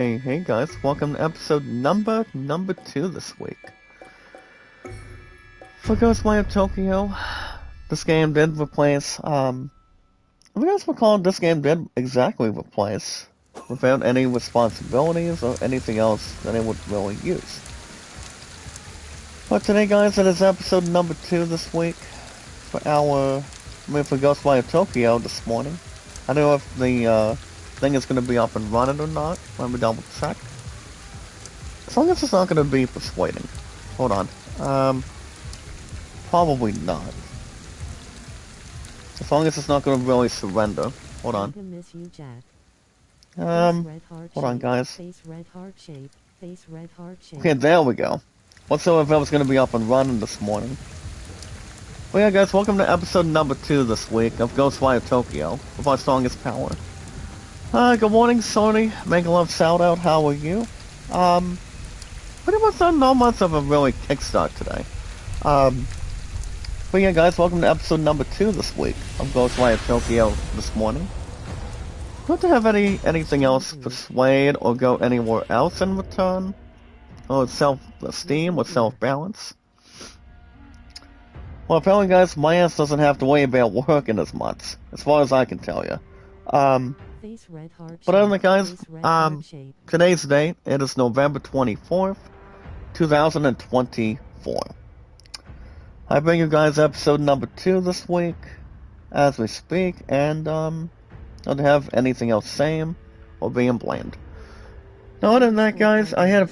Hey guys, welcome to episode number 2 this week. For Ghostwire Tokyo, this game did replace, if you guys recall, this game did exactly replace, without any responsibilities or anything else that it would really use. But today guys, it is episode number 2 this week, for Ghostwire Tokyo this morning. I don't know if the, thing is going to be up and running or not. Let me double check. As long as it's not going to be persuading. Hold on. Probably not. As long as it's not going to really surrender. Hold on. Hold on, guys. Okay, there we go. Let's see if I was going to be up and running this morning. Well, yeah, guys, welcome to episode number 2 this week of Ghostwire Tokyo with our strongest power. Good morning, Sony. Make a love shout out. How are you? Pretty much not much of a really kickstart today. But yeah, guys, welcome to episode number 2 this week of Ghostwire Tokyo this morning. Not to have anything else persuade or go anywhere else in return, or self-esteem or self-balance. Well, apparently, guys, my ass doesn't have to worry about working as much, as far as I can tell you. But other than that, guys, today's date, it is November 24th, 2024. I bring you guys episode number 2 this week, as we speak, and, don't have anything else saying or being blamed. Now, other than that, guys, I had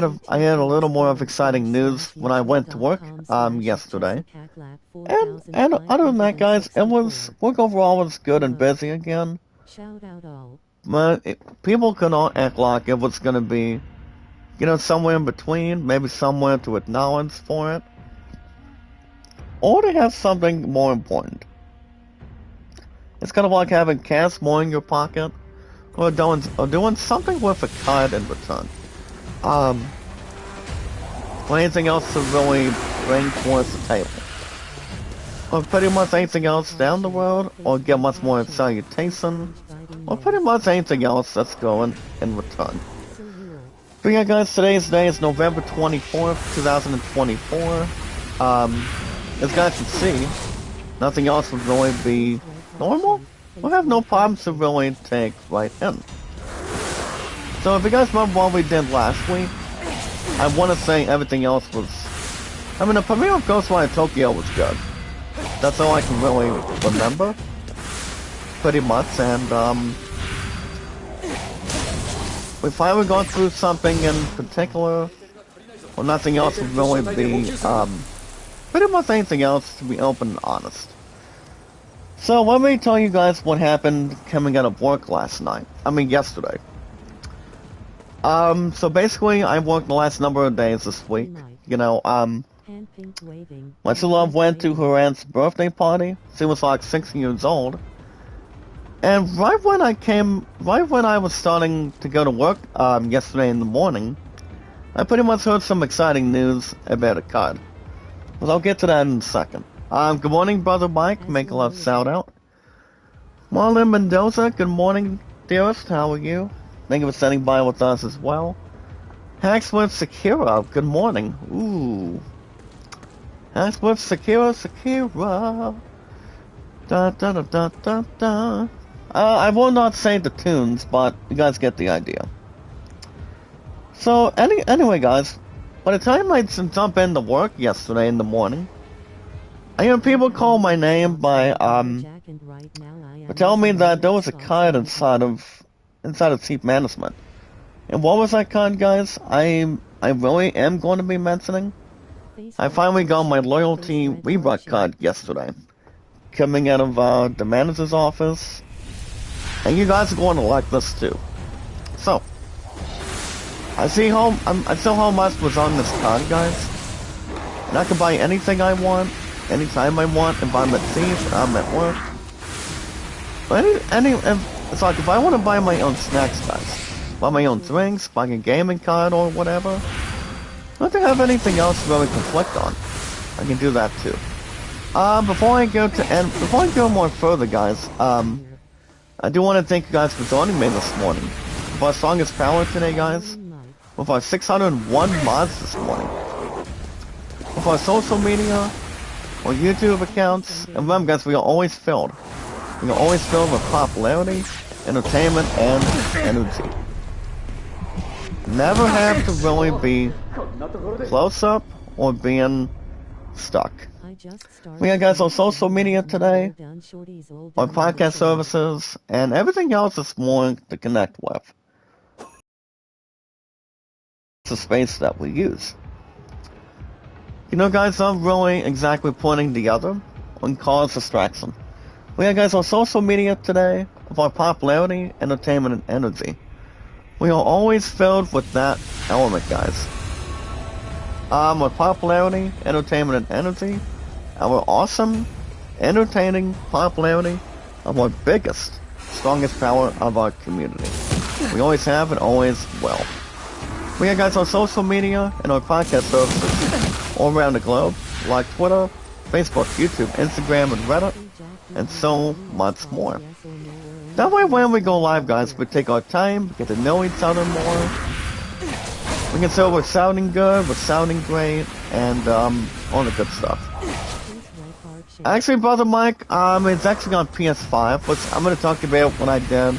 a little more of exciting news when I went to work, yesterday. And other than that, guys, work overall was good and busy again. But people could all act like it was gonna be, somewhere in between, maybe somewhere to acknowledge for it. Or to have something more important. It's kind of like having cash more in your pocket, or doing something with a card in return. Or anything else to really bring towards the table. Or pretty much anything else down the road, or get much more salutation, or pretty much anything else that's going in return. But yeah, guys, today's day is November 24th, 2024. As guys can see, nothing else would really be normal. We'll have no problems to really take right in. So if you guys remember what we did last week, I want to say everything else was... the premiere of Ghostwire Tokyo was good. That's all I can really remember. Pretty much, and we finally gone through something in particular, or nothing else would really be, pretty much anything else, to be open and honest. So let me tell you guys what happened coming out of work yesterday. So basically, I worked the last number of days this week. My love went to her aunt's birthday party. She was like 6 years old. And right when I was starting to go to work, yesterday in the morning, I pretty much heard some exciting news about a card. But I'll get to that in a second. Good morning, Brother Mike. Make a love shout out. Marlon Mendoza, good morning, dearest. How are you? Thank you for sitting by with us as well. Hacksworth Sakura, good morning. Ooh. Hacksworth Sakura. Da da da da da da. I will not say the tunes, but you guys get the idea. So, anyway, guys, by the time I jump into work yesterday in the morning, I hear people call my name by, telling me that there was a card inside of Chief Management. And what was that card, guys? I really am going to be mentioning. I finally got my loyalty rebut card yesterday, coming out of, the manager's office. And you guys are going to like this too. So, I see how much was on this card, guys. And I can buy anything I want, anytime I want, if I'm at sea, if I'm at work. But it's like if I want to buy my own snacks, guys, buy my own drinks, buy a gaming card or whatever, not to have anything else to really conflict on, I can do that too. Before I go more further, guys, I do want to thank you guys for joining me this morning with our strongest power today, guys. With our 601 mods this morning. With our social media, our YouTube accounts, and remember guys, we are always filled. We are always filled with popularity, entertainment, and energy. Never have to really be close up or being stuck. We got guys on social media today, on podcast services, and everything else is more to connect with. It's the space that we use. You know guys, I'm really exactly putting together on cause distraction. We got guys on social media today with our popularity, entertainment, and energy. We are always filled with that element, guys. With popularity, entertainment, and energy, our awesome, entertaining popularity of our biggest, strongest power of our community. We always have and always will. We got guys on social media and our podcast services all around the globe, like Twitter, Facebook, YouTube, Instagram, and Reddit, and so much more. That way when we go live, guys, we take our time, get to know each other more. We can say we're sounding good, we're sounding great, and all the good stuff. Actually, Brother Mike, it's actually on PS5, which I'm gonna talk about what I did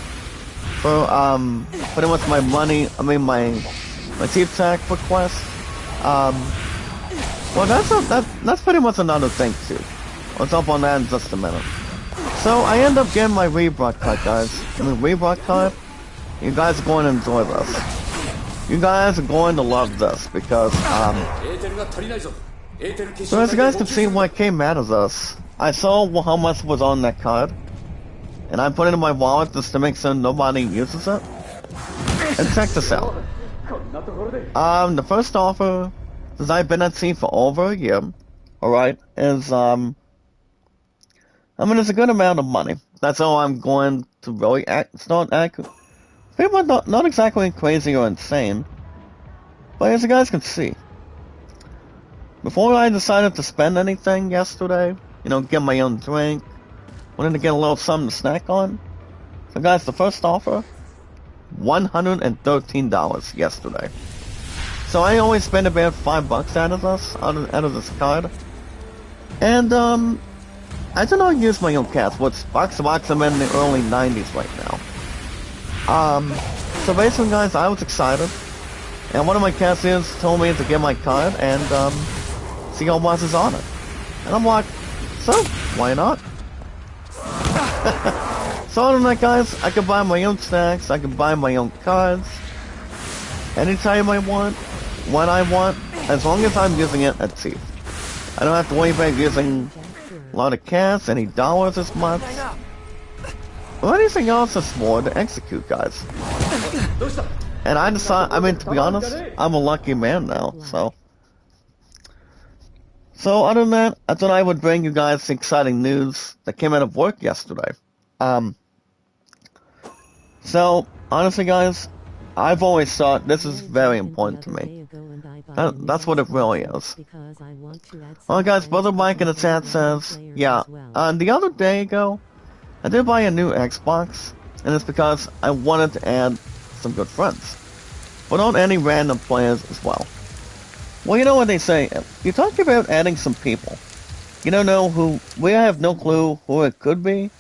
for pretty much my money. I mean my Team Tech request. Well, that's pretty much another thing too. I'll jump on that in just a minute. So I end up getting my Rebrock card, guys. I mean, Rebrock card. You guys are going to enjoy this. You guys are going to love this because so as you guys can see, what came out of this, I saw how much was on that card, and I put it in my wallet just to make sure nobody uses it. And check this out. The first offer, since I've been at sea for over a year, alright, is, I mean, it's a good amount of money. That's all I'm going to really start acting. People are not exactly crazy or insane, but as you guys can see, before I decided to spend anything yesterday, you know, get my own drink, wanted to get a little something to snack on. So guys, the first offer, $113 yesterday. So I always spend about $5 out of this card. And I do not use my own cash, which box I'm in the early 90s right now. So basically guys, I was excited. And one of my cashiers told me to get my card and see how much is on it. And I'm like, so, why not? So other than that guys, I can buy my own snacks, I can buy my own cards, anytime I want, when I want, as long as I'm using it at sea. I don't have to worry about using a lot of cash, any dollars this month, or anything else that's more to execute, guys. And I decide, I mean, to be honest, I'm a lucky man now, so. So other than that, I thought I would bring you guys the exciting news that came out of work yesterday. So, honestly guys, I've always thought this is very important to me. That's what it really is. Well guys, Brother Mike in the chat says, yeah, the other day ago, I did buy a new Xbox, and it's because I wanted to add some good friends. But not any random players as well. Well, you know what they say, you talk about adding some people. You don't know who, we have no clue who it could be,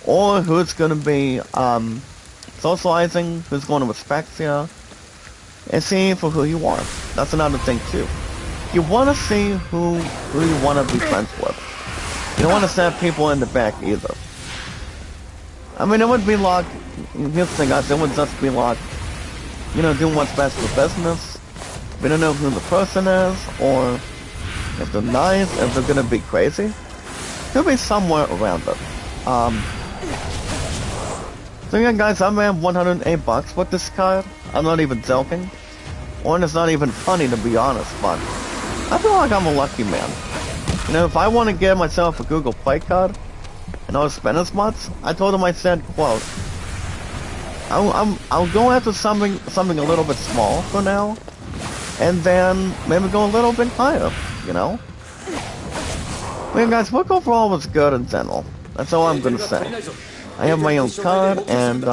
or who it's going to be socializing, who's going to respect you, and seeing for who you are. That's another thing too. You want to see who you want to be friends with. You don't want to stab people in the back either. I mean, it would be like, here's the thing guys, it would just be like, you know, doing what's best for business. We don't know who the person is, or if they're nice, if they're gonna be crazy. Could be somewhere around it. So yeah guys, I made $108 with this card. I'm not even joking. Or it's not even funny to be honest, but I feel like I'm a lucky man. You know, if I want to get myself a Google Play card, and I don't spend as much, I told him, I said, quote, I'll go after something a little bit small for now, and then maybe go a little bit higher, you know? Well guys, work overall was good in general. That's all I'm gonna say. I have my own card, and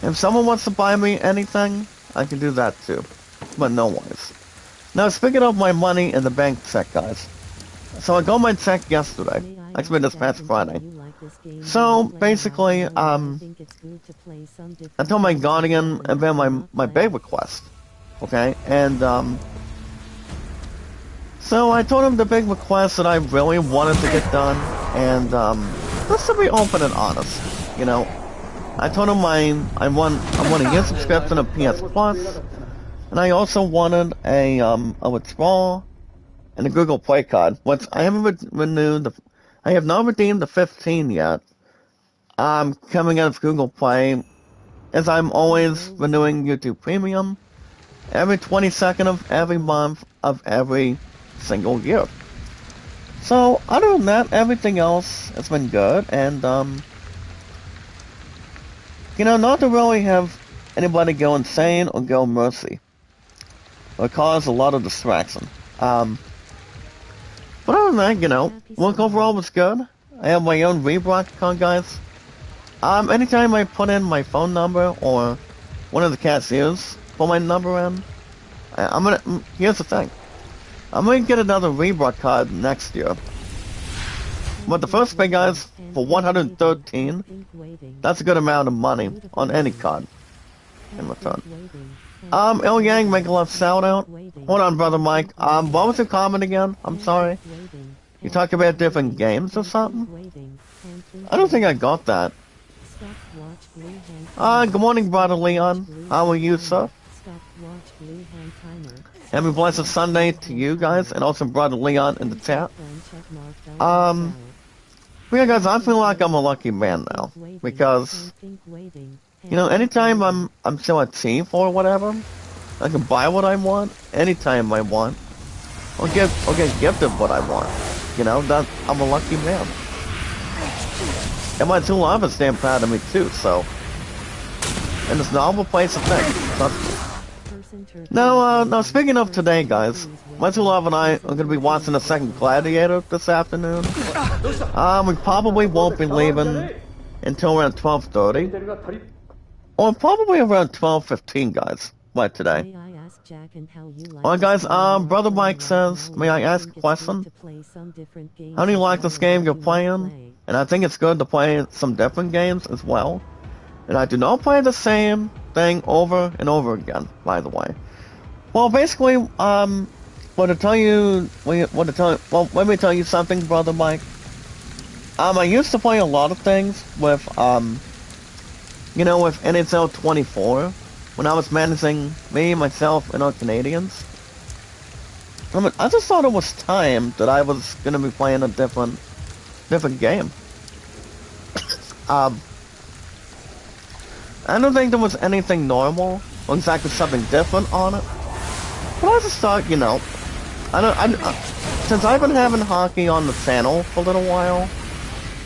If someone wants to buy me anything, I can do that too. But no worries. Now, speaking of my money in the bank check, guys. So I got my check yesterday. Actually, this past Friday. So, basically, I told my guardian about my big request. Okay? And, so I told him the big request that I really wanted to get done. And, just to be open and honest, you know. I told him I want a year subscription to PS Plus. And I also wanted a withdrawal and a Google Play card, which I haven't renewed. I have not redeemed the 15 yet. I'm coming out of Google Play, as I'm always renewing YouTube Premium every 22nd of every month of every single year. So, other than that, everything else has been good, and, you know, not to really have anybody go insane or go mercy, or cause a lot of distraction. But other than that, you know, work overall was good. I have my own rebrock account, guys. Anytime I put in my phone number or one of the cashiers put my number in, here's the thing. I'm gonna get another rebrock card next year. But the first pay, guys, for 113, that's a good amount of money on any card in return. Il Yang, make a love shout out. Hold on, brother Mike. What was your comment again? I'm sorry. You talk about different games or something? I don't think I got that. Good morning, brother Leon. How are you, sir? Happy blessed Sunday to you guys, and also brother Leon in the chat. Yeah, guys, I feel like I'm a lucky man now, because, you know, anytime I'm still at chief or whatever, I can buy what I want anytime I want, or get gifted what I want. You know, that I'm a lucky man. And my two lovers stand proud of me too. So, and it's not a place to think. Trust me. Now, speaking of today, guys, my two love and I are going to be watching the second Gladiator this afternoon. We probably won't be leaving until around 12:30, or probably around 12:15, guys. Like today. Alright, guys. Brother Mike says, may I ask a question? How do you like this game you're playing? And I think it's good to play some different games as well. And I do not play the same thing over and over again, by the way. Well, basically, let me tell you something, brother Mike. I used to play a lot of things with, you know, with NHL 24, when I was managing me, myself, and our Canadians. I just thought it was time that I was gonna be playing a different game. I don't think there was anything normal or exactly something different on it. But I just thought, you know, since I've been having hockey on the channel for a little while,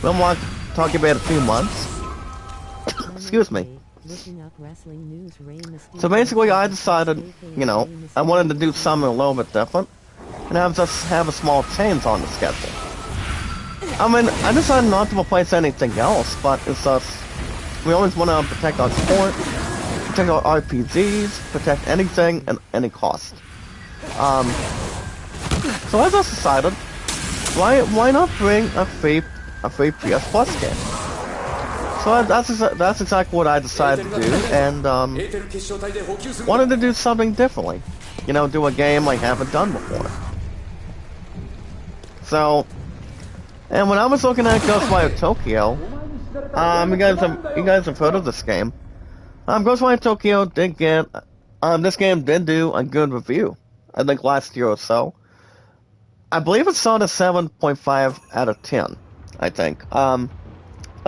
I'm like talking about a few months. Excuse me. So basically, I decided, you know, I wanted to do something a little bit different, and have a small change on the schedule. I mean, I decided not to replace anything else, but it's just, we always want to protect our sport, protect our RPGs, protect anything at any cost. So I just decided, why not bring a free PS Plus game? So that's exactly what I decided to do, and wanted to do something differently. You know, do a game I haven't done before. So, and when I was looking at Ghostwire Tokyo, you guys have heard of this game. Ghostwire Tokyo did get, this game did do a good review, I think last year or so. I believe it saw a 7.5 out of 10, I think. I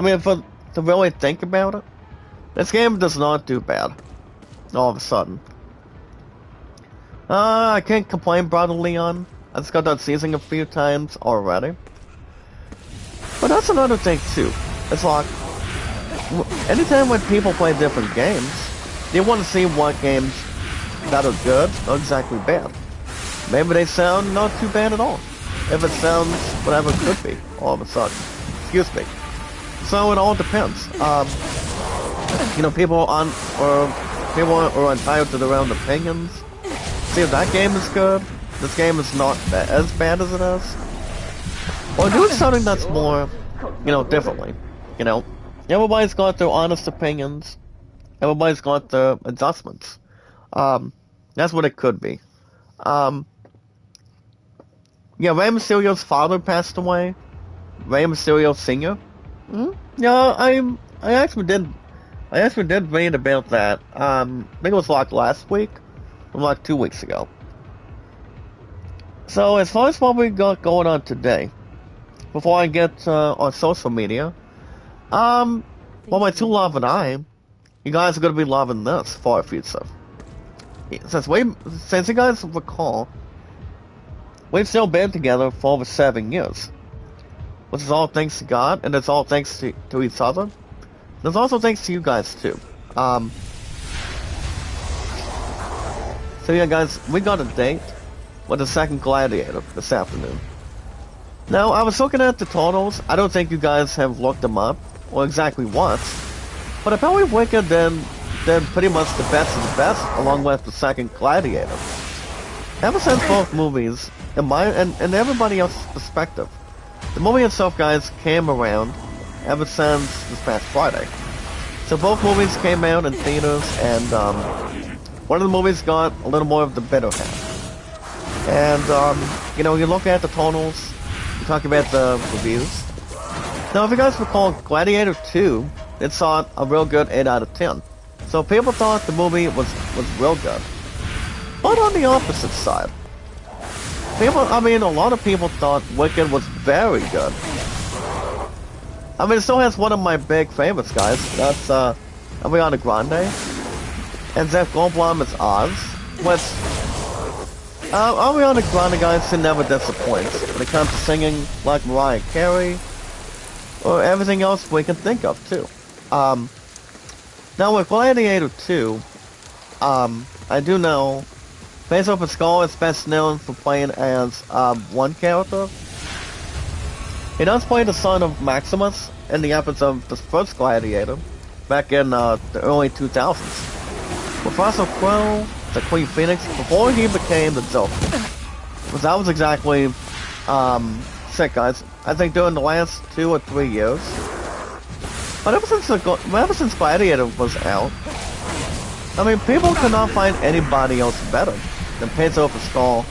mean, to really think about it, this game does not do bad, all of a sudden. I can't complain, brother Leon. I just got done seizing a few times already. But that's another thing too. It's like, anytime when people play different games, they want to see what games that are good or exactly bad. Maybe they sound not too bad at all. If it sounds whatever it could be, all of a sudden. Excuse me. So it all depends. You know, people are entitled to their own opinions. See if that game is good. This game is not as bad as it is. Or do something that's more, you know, differently. You know, everybody's got their honest opinions. Everybody's got their adjustments. That's what it could be. Yeah, Rey Mysterio's father passed away. Rey Mysterio Sr. Yeah, I actually did read about that. I think it was like last week, or like 2 weeks ago. So as far as what we got going on today, before I get on social media, well, my two love and I, you guys are gonna be loving this for our future. Since you guys recall, we've still been together for over 7 years. Which is all thanks to God, and it's all thanks to each other. There's also thanks to you guys, too. So yeah, guys, we got a date with the second Gladiator this afternoon. Now, I was looking at the totals. I don't think you guys have looked them up, or exactly what. But apparently Wicked did pretty much the best of the best, along with the second Gladiator. Ever since both movies, in my and everybody else's perspective, the movie itself, guys, came around ever since this past Friday. So both movies came out in theaters, and one of the movies got a little more of the better half. And, you know, you look at the totals, you talk about the reviews. Now, if you guys recall, Gladiator 2, it saw a real good 8 out of 10. So people thought the movie was real good. But on the opposite side, a lot of people thought Wicked was very good. I mean, it still has one of my big favorites, guys. That's, Ariana Grande. And Jeff Goldblum is Oz. Which, Ariana Grande, guys, she never disappoints when it comes to singing like Mariah Carey, or everything else we can think of, too. Now with Gladiator 2, I do know Pedro Pascal is best known for playing as one character. He does play the son of Maximus in the episode of the first Gladiator back in the early 2000s. With Russell Crowe, the Queen Phoenix, before he became the Joker. Because that was exactly sick, guys. I think during the last 2 or 3 years. But ever since Gladiator was out, I mean, people could not find anybody else better than Pedro Pascal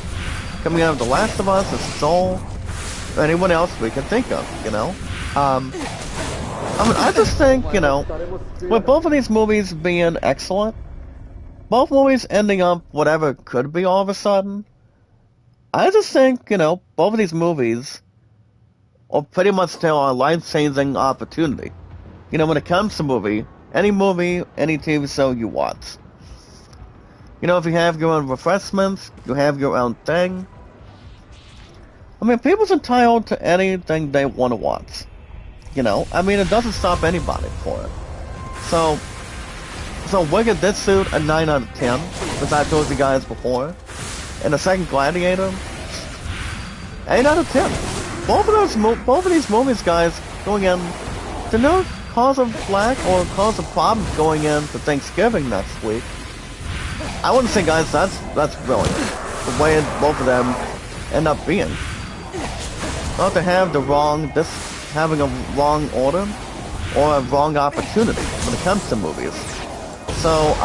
coming out of The Last of Us, as Soul, or anyone else we can think of, you know? I just think, you know, with both of these movies being excellent, both movies ending up whatever it could be all of a sudden, I just think, you know, both of these movies will pretty much tell a life-changing opportunity. You know, when it comes to movie, any TV show you watch. You know, if you have your own refreshments, you have your own thing. I mean, people's entitled to anything they want to watch. You know, I mean, it doesn't stop anybody for it. So Wicked did suit a 9 out of 10, as I told you guys before. And the second Gladiator, 8 out of 10. Both of these movies, guys, going in to no cause of flack or cause of problems going into Thanksgiving next week. I wouldn't say, guys, that's brilliant. The way both of them end up being. Not to have having a wrong order or a wrong opportunity when it comes to movies. So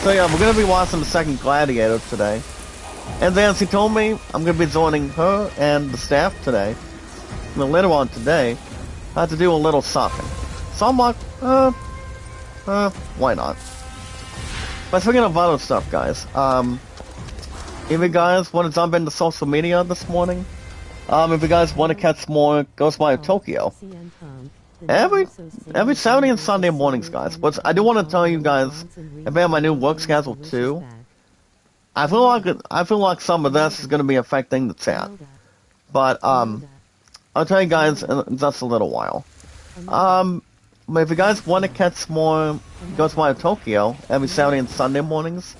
yeah, we're gonna be watching the second Gladiator today. And then she told me I'm gonna be joining her and the staff today. Later on today, I have to do a little something. So I'm like, why not? But speaking of other stuff, guys, if you guys want to jump into social media this morning, if you guys want to catch more Ghostwire Tokyo, every Saturday and Sunday mornings, guys. But I do want to tell you guys about my new work schedule too. I feel like some of this is going to be affecting the chat, but I'll tell you guys in just a little while. But if you guys want to catch more Ghostwire Tokyo every Saturday and Sunday mornings,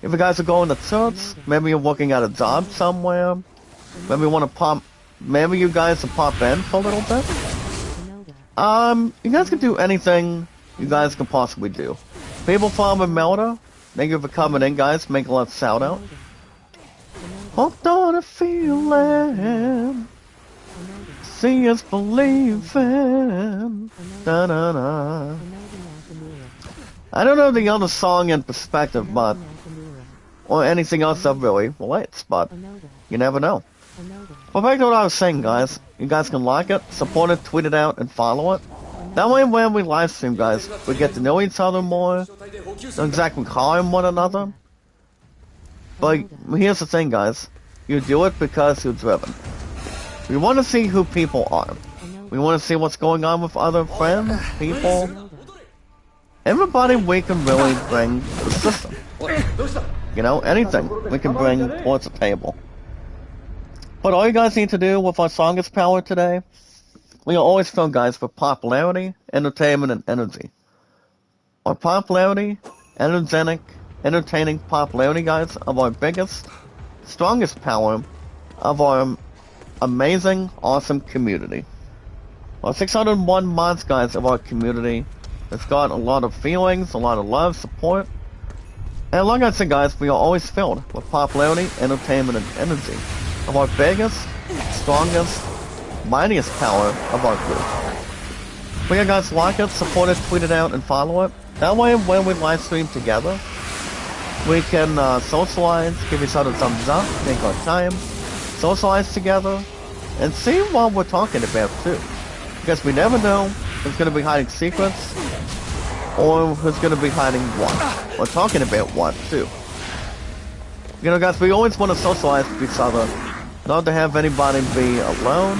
if you guys are going to church, maybe you're working at a job somewhere, maybe you guys will pop in for a little bit. You guys can do anything you guys can possibly do. People from Melda, thank you for coming in, guys. Make a lot of shout out. Hooked on a feeling. See us believing. Da da da. I don't know the other song in perspective, but or anything else that really relates, but you never know. But back to what I was saying, guys. You guys can like it, support it, tweet it out, and follow it. That way, when we live stream, guys, we get to know each other more, know exactly calling one another. But here's the thing, guys. You do it because you're driven. We want to see who people are. We want to see what's going on with other friends, people. Everybody we can really bring to the system. You know, anything we can bring towards the table. But all you guys need to do with our strongest power today, we are always filled, guys, with popularity, entertainment, and energy. Our popularity, entertaining popularity, guys, of our biggest, strongest power of our amazing, awesome community. Our 601 mods, guys, of our community has got a lot of feelings, a lot of love, support. And like I said, guys, we are always filled with popularity, entertainment, and energy of our biggest, strongest, mightiest power of our group. But yeah, guys, like it, support it, tweet it out, and follow it. That way, when we live stream together, we can socialize, give each other thumbs up, take our time, socialize together, and see what we're talking about too. Because we never know who's going to be hiding secrets, or who's going to be hiding what, or talking about what too. You know, guys, we always want to socialize with each other, not to have anybody be alone,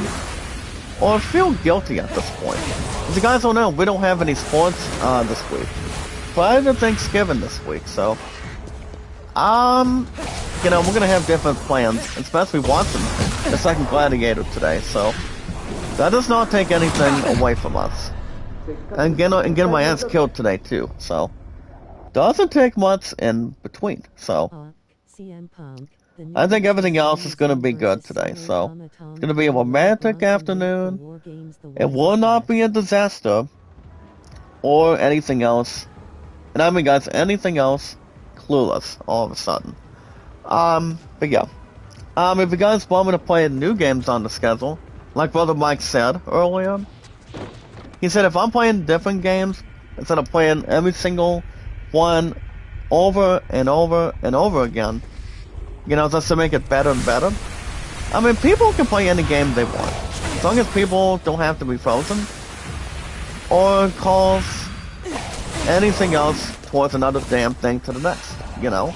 or feel guilty at this point. As you guys don't know, we don't have any sports this week. Prior to Thanksgiving this week, so you know, we're gonna have different plans, especially watching the second Gladiator today, so that does not take anything away from us. And getting my ass killed today too, so doesn't take much in between, so I think everything else is gonna be good today, so it's gonna be a romantic afternoon. It will not be a disaster or anything else. And I mean, guys, anything else, clueless all of a sudden. But yeah. If you guys want me to play new games on the schedule, like Brother Mike said earlier, he said if I'm playing different games, instead of playing every single one over and over and over again, you know, just to make it better and better. I mean, people can play any game they want, as long as people don't have to be frozen, or cause anything else towards another damn thing to the next, you know?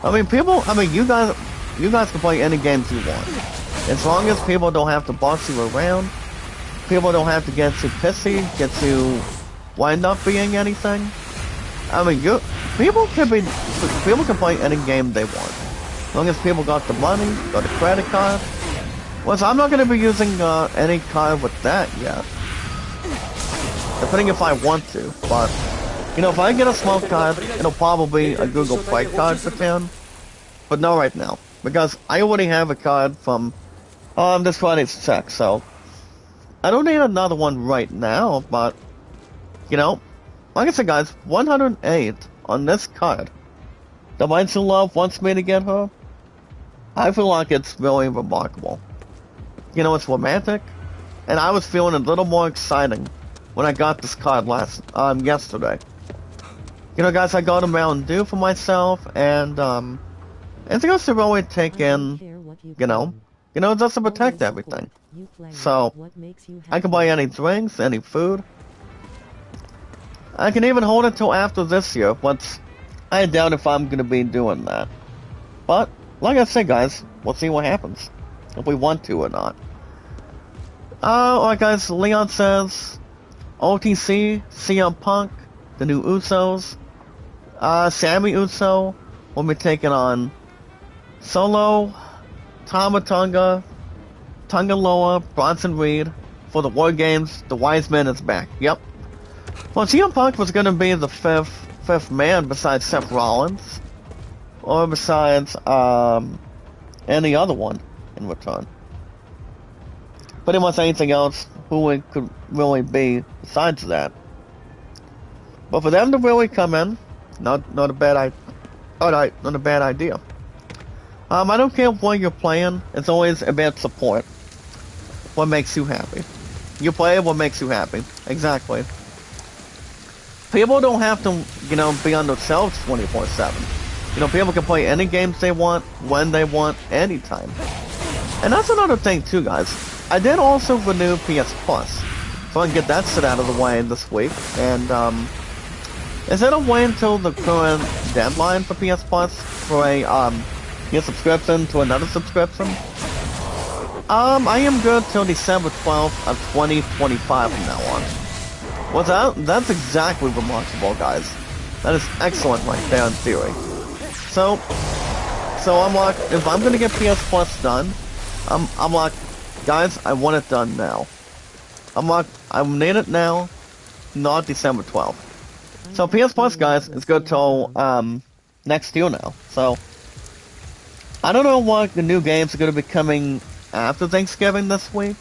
I mean, you guys can play any games you want. As long as people don't have to boss you around, people don't have to get too pissy, get to wind up being anything. I mean, people can play any game they want. As long as people got the money, got a credit card. Well, so I'm not going to be using any card with that yet. Depending if I want to, but you know, if I get a small card, it'll probably be a Google Play card for 10. But not right now, because I already have a card from this Friday's check, so I don't need another one right now, but you know, like I said, guys, 108 on this card. The Minds Who Love wants me to get her. I feel like it's really remarkable. You know, it's romantic, and I was feeling a little more exciting when I got this card yesterday. You know, guys, I got a Mountain Dew for myself, and it's supposed to really take in, you know, just to protect everything. So, I can buy any drinks, any food. I can even hold it till after this year, but I doubt if I'm going to be doing that. But, like I said, guys, we'll see what happens, if we want to or not. Alright, guys, Leon says, OTC, CM Punk, the new Usos, Sammy Uso will be taking on Solo, Tama Tonga, Tungaloa, Bronson Reed for the War Games. The Wise Man is back. Yep. Well, CM Punk was going to be the fifth man besides Seth Rollins, or besides any other one in return. pretty much anything else who it could really be besides that. But for them to really come in, not a bad idea. I don't care what you're playing. It's always about support. What makes you happy? You play what makes you happy. Exactly. People don't have to, be on themselves 24/7. People can play any games they want, when they want, anytime. And that's another thing too, guys. I did also renew PS Plus, so I can get that shit out of the way this week. And instead of waiting until the current deadline for PS Plus for a your subscription to another subscription, I am good till December 12th of 2025 from now on. Well, that's exactly remarkable, guys. That is excellent right there in theory. So I'm like, if I'm gonna get PS Plus done, I'm like, guys, I want it done now. I'm like, I need it now, not December 12th. So PS Plus, guys, is good till next year now. So I don't know what the new games are gonna be coming after Thanksgiving this week.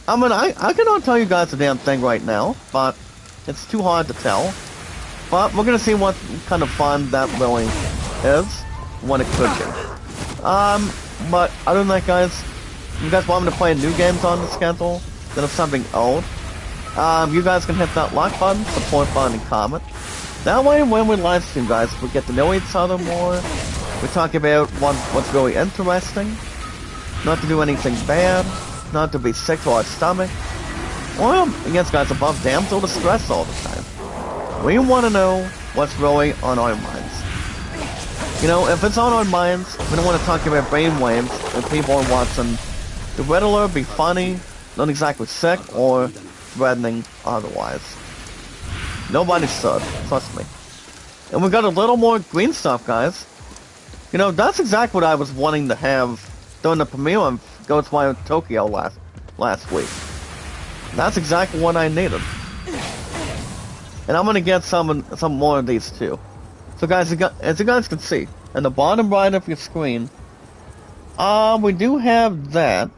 I mean, I cannot tell you guys a damn thing right now, but it's too hard to tell. But we're gonna see what kind of fun that really is, what it could be. But other than that, guys, if you guys want me to play new games on the schedule, then it's something old, you guys can hit that like button, support button, and comment. That way, when we live stream, guys, we get to know each other more. We talk about what's really interesting, not to do anything bad, not to be sick to our stomach, or, yes, guys, above damsel distress all the time. We want to know what's really on our minds. If it's on our minds, we don't want to talk about brainwaves when people are watching the Riddler be funny, not exactly sick, or threatening otherwise. Nobody should, trust me. And we got a little more green stuff, guys. That's exactly what I was wanting to have during the premiere of Ghostwire Tokyo last week. That's exactly what I needed. And I'm gonna get some more of these too. So guys, as you guys can see, in the bottom right of your screen, we do have that.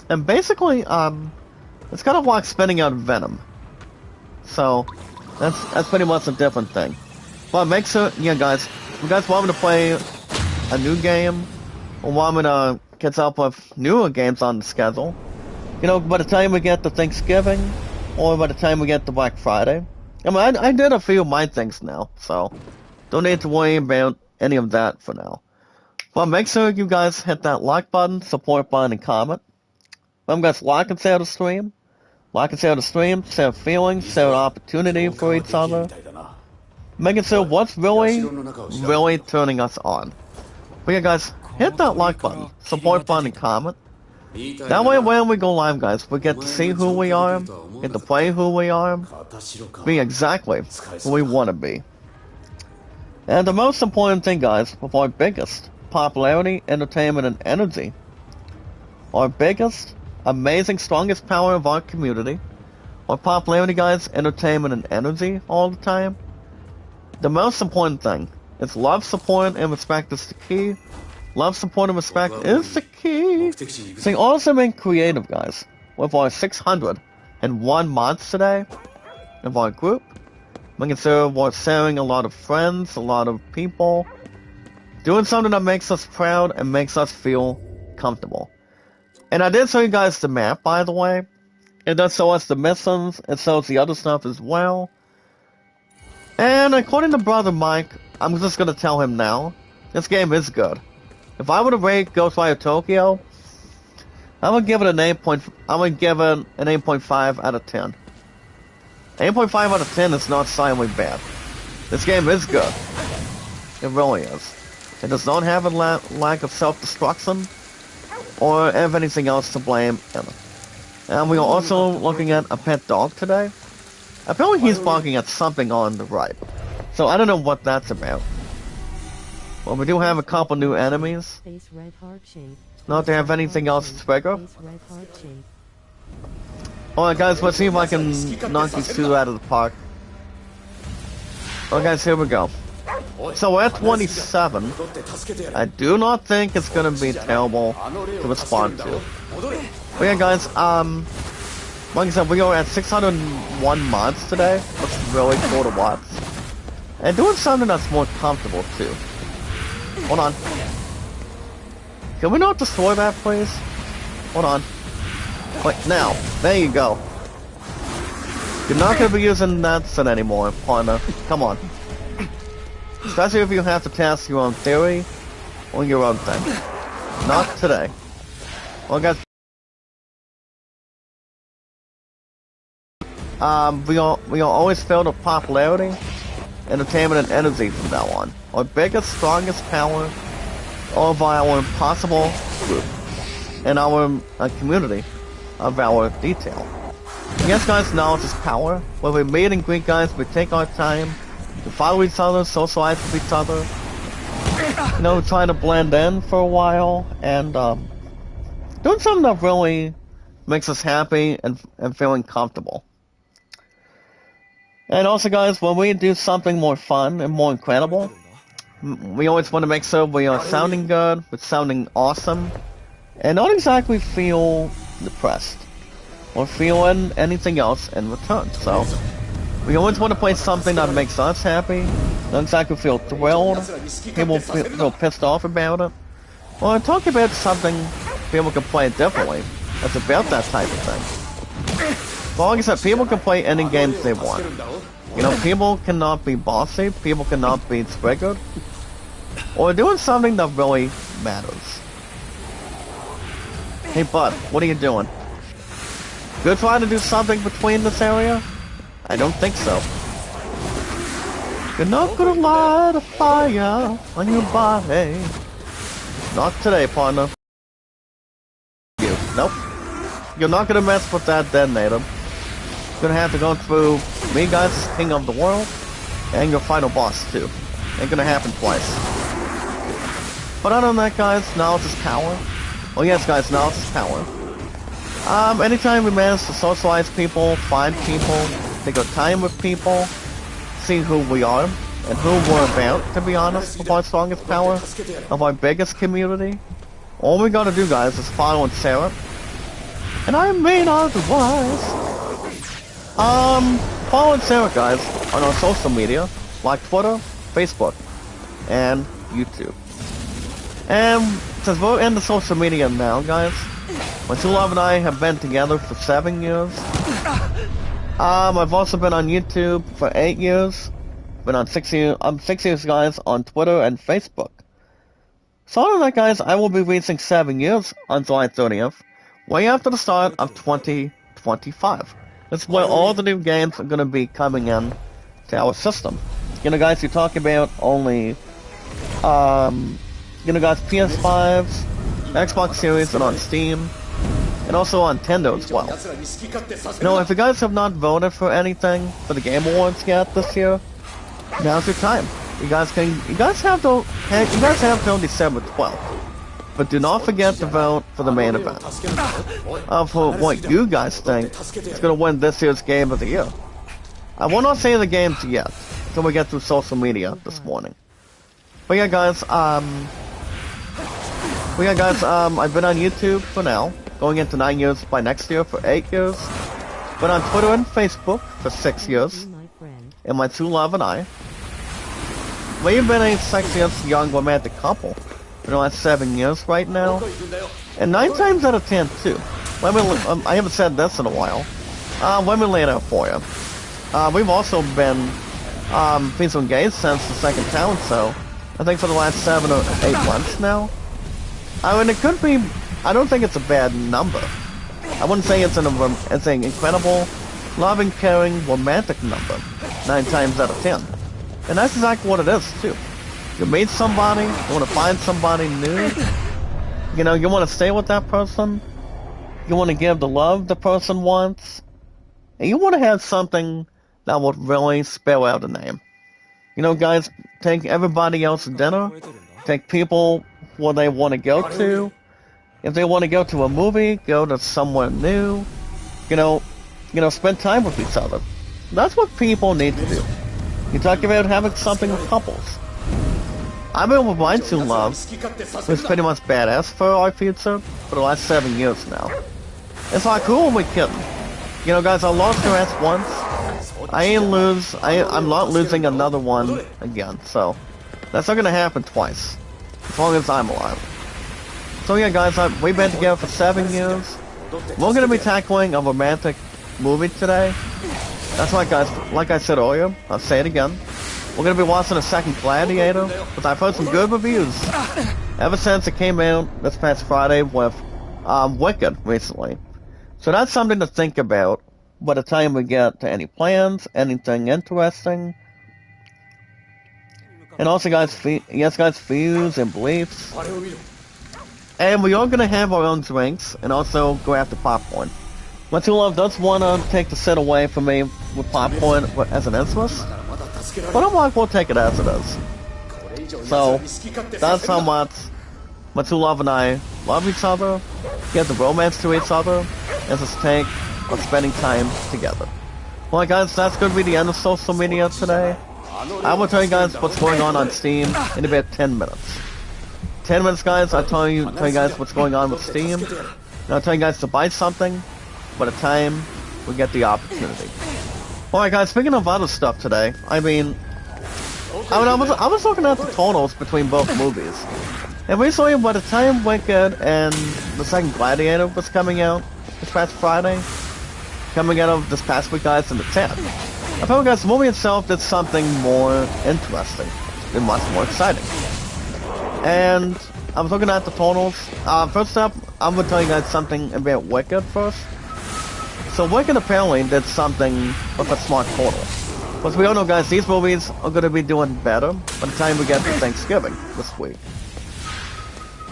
And basically, it's kind of like spinning out Venom. So, that's pretty much a different thing. But make sure, guys, if you guys want me to play a new game, or want me to get up with newer games on the schedule, by the time we get to Thanksgiving, or by the time we get to Black Friday, I mean, I did a few of my things now, so don't need to worry about any of that for now. But make sure you guys hit that like button, support button, and comment. Remember, guys, like and share the stream. Like and share the stream, share feelings, share opportunity for each other. Making sure what's really turning us on. But yeah, guys, hit that like button, support button, and comment. That way, when we go live, guys, we get to see who we are, get to play who we are, be exactly who we want to be. And the most important thing, guys, with our biggest popularity, entertainment, and energy, our biggest, amazing, strongest power of our community, our popularity, guys, entertainment, and energy all the time, the most important thing is love, support, and respect is the key. Love, support, and respect is the key. So you also being creative, guys. With our 601 mods today of our group, making sure we're sharing a lot of friends, a lot of people, doing something that makes us proud and makes us feel comfortable. And I did show you guys the map, by the way. It does show us the missions, it shows the other stuff as well. And according to Brother Mike, I'm just gonna tell him now, this game is good. If I were to rate Ghostwire Tokyo, I would give it an 8.5 out of 10. 8.5 out of 10 is not silently bad. This game is good. It really is. It does not have a lack of self-destruction or have anything else to blame in it. And we are also looking at a pet dog today. Apparently he's barking at something on the right. So I don't know what that's about. Well, we do have a couple new enemies. Not to have anything else to trigger. Alright guys, let's see if I can knock these two out of the park. Alright guys, here we go. So we're at 27. I do not think it's gonna be terrible to respond to. But yeah, guys, like I said, we are at 601 mods today, which is really cool to watch. And doing something that's more comfortable, too. Hold on. Can we not destroy that, please? Hold on. Wait, now. There you go. You're not gonna be using that set anymore, partner. Come on. Especially if you have to test your own theory or your own thing. Not today. Well, guys. We are always filled with popularity, entertainment, and energy from now on. Our biggest, strongest power of our impossible group and our community of our detail. Yes, guys, knowledge is power. When we meet and greet, guys, we take our time to follow each other, socialize with each other. You know, trying to blend in for a while and doing something that really makes us happy and feeling comfortable. And also, guys, when we do something more fun and more incredible, we always want to make sure we are sounding good, we're sounding awesome, and not exactly feel depressed or feeling anything else in return. So, we always want to play something that makes us happy, not exactly feel thrilled, people feel pissed off about it, or talk about something people can play differently. It's about that type of thing. Well, like I said, people can play any games they want. You know, people cannot be bossy, people cannot be triggered, or doing something that really matters. Hey bud, what are you doing? Good trying to do something between this area? I don't think so. You're not gonna light a fire on your body. Not today, partner. You. Nope. You're not gonna mess with that detonator. You're gonna have to go through me, guys, king of the world, and your final boss, too. Ain't gonna happen twice. But other than that, guys, knowledge is power. Oh yes, guys, knowledge is power. Anytime we manage to socialize people, find people, take our time with people, see who we are, and who we're about, to be honest, with our strongest power, of our biggest community, all we gotta do, guys, is follow and share it. And I mean otherwise. Follow and share it, guys, on our social media, like Twitter, Facebook, and YouTube. And since we're into social media now, guys, my true love and I have been together for 7 years. I've also been on YouTube for 8 years. Been on 6 years. I'm 6 years, guys, on Twitter and Facebook. So other than that, guys, I will be reaching 7 years on July 30th, way after the start of 2025. That's where all the new games are going to be coming in to our system. You know, guys, you talk about only, you know, guys, PS5s, Xbox Series, and on Steam, and also on Nintendo as well. You know, if you guys have not voted for anything for the Game Awards yet this year, now's your time. You guys have till December 12th. But do not forget to vote for the main event. For what you guys think is going to win this year's Game of the Year. I will not say the games yet, until we get through social media this morning. But yeah, guys, I've been on YouTube for now, going into 9 years by next year for 8 years. Been on Twitter and Facebook for 6 years. And my true love and I. We've been a sexiest young romantic couple for the last 7 years right now. And 9 times out of 10 too. I haven't said this in a while. Let me lay it out for you. We've also been peaceful engaged since the second town, so I think for the last 7 or 8 months now. I mean, it could be. I don't think it's a bad number. I wouldn't say it's an incredible, loving, caring, romantic number. 9 times out of 10, and that's exactly what it is too. You meet somebody, you want to find somebody new. You know, you want to stay with that person. You want to give the love the person wants, and you want to have something that would really spell out a name. You know, guys, take everybody else to dinner. Take people where they want to go to. If they want to go to a movie, go to somewhere new. You know, spend time with each other. That's what people need to do. You talk about having something with couples. I've been with my two love, who's pretty much badass for our future for the last 7 years now. It's like, who are we kidding? You know, guys, I lost her ass once. I'm not losing another one again, so that's not gonna happen twice, as long as I'm alive. So yeah, guys, we've been together for 7 years. We're gonna be tackling a romantic movie today. That's right, guys, like I said earlier, I'll say it again. We're gonna be watching the second Gladiator, but I've heard some good reviews ever since it came out this past Friday with Wicked recently. So that's something to think about by the time we get to any plans, anything interesting. And also, guys, views and beliefs. And we are gonna have our own drinks and also go after popcorn. My two love does wanna take the sit away from me with popcorn as an interest, but I'm like, we'll take it as it is. So that's how much my two love and I love each other, get the romance to each other, as a stake of spending time together. Well, guys, that's gonna be the end of social media today. I will tell you guys what's going on Steam in about 10 minutes. 10 minutes, guys, I'll tell you guys what's going on with Steam. And I'll tell you guys to buy something by the time we get the opportunity. Alright, guys, speaking of other stuff today, I was looking at the totals between both movies. And recently, by the time Wicked and the second Gladiator was coming out this past Friday, coming out of this past week, guys, in the 10th, I felt, guys, the movie itself did something more interesting and much more exciting. And I was looking at the totals. First up, I'm going to tell you guys something about Wicked first. So Wicked apparently did something with a smart total. Because we all know, guys, these movies are going to be doing better by the time we get to Thanksgiving this week.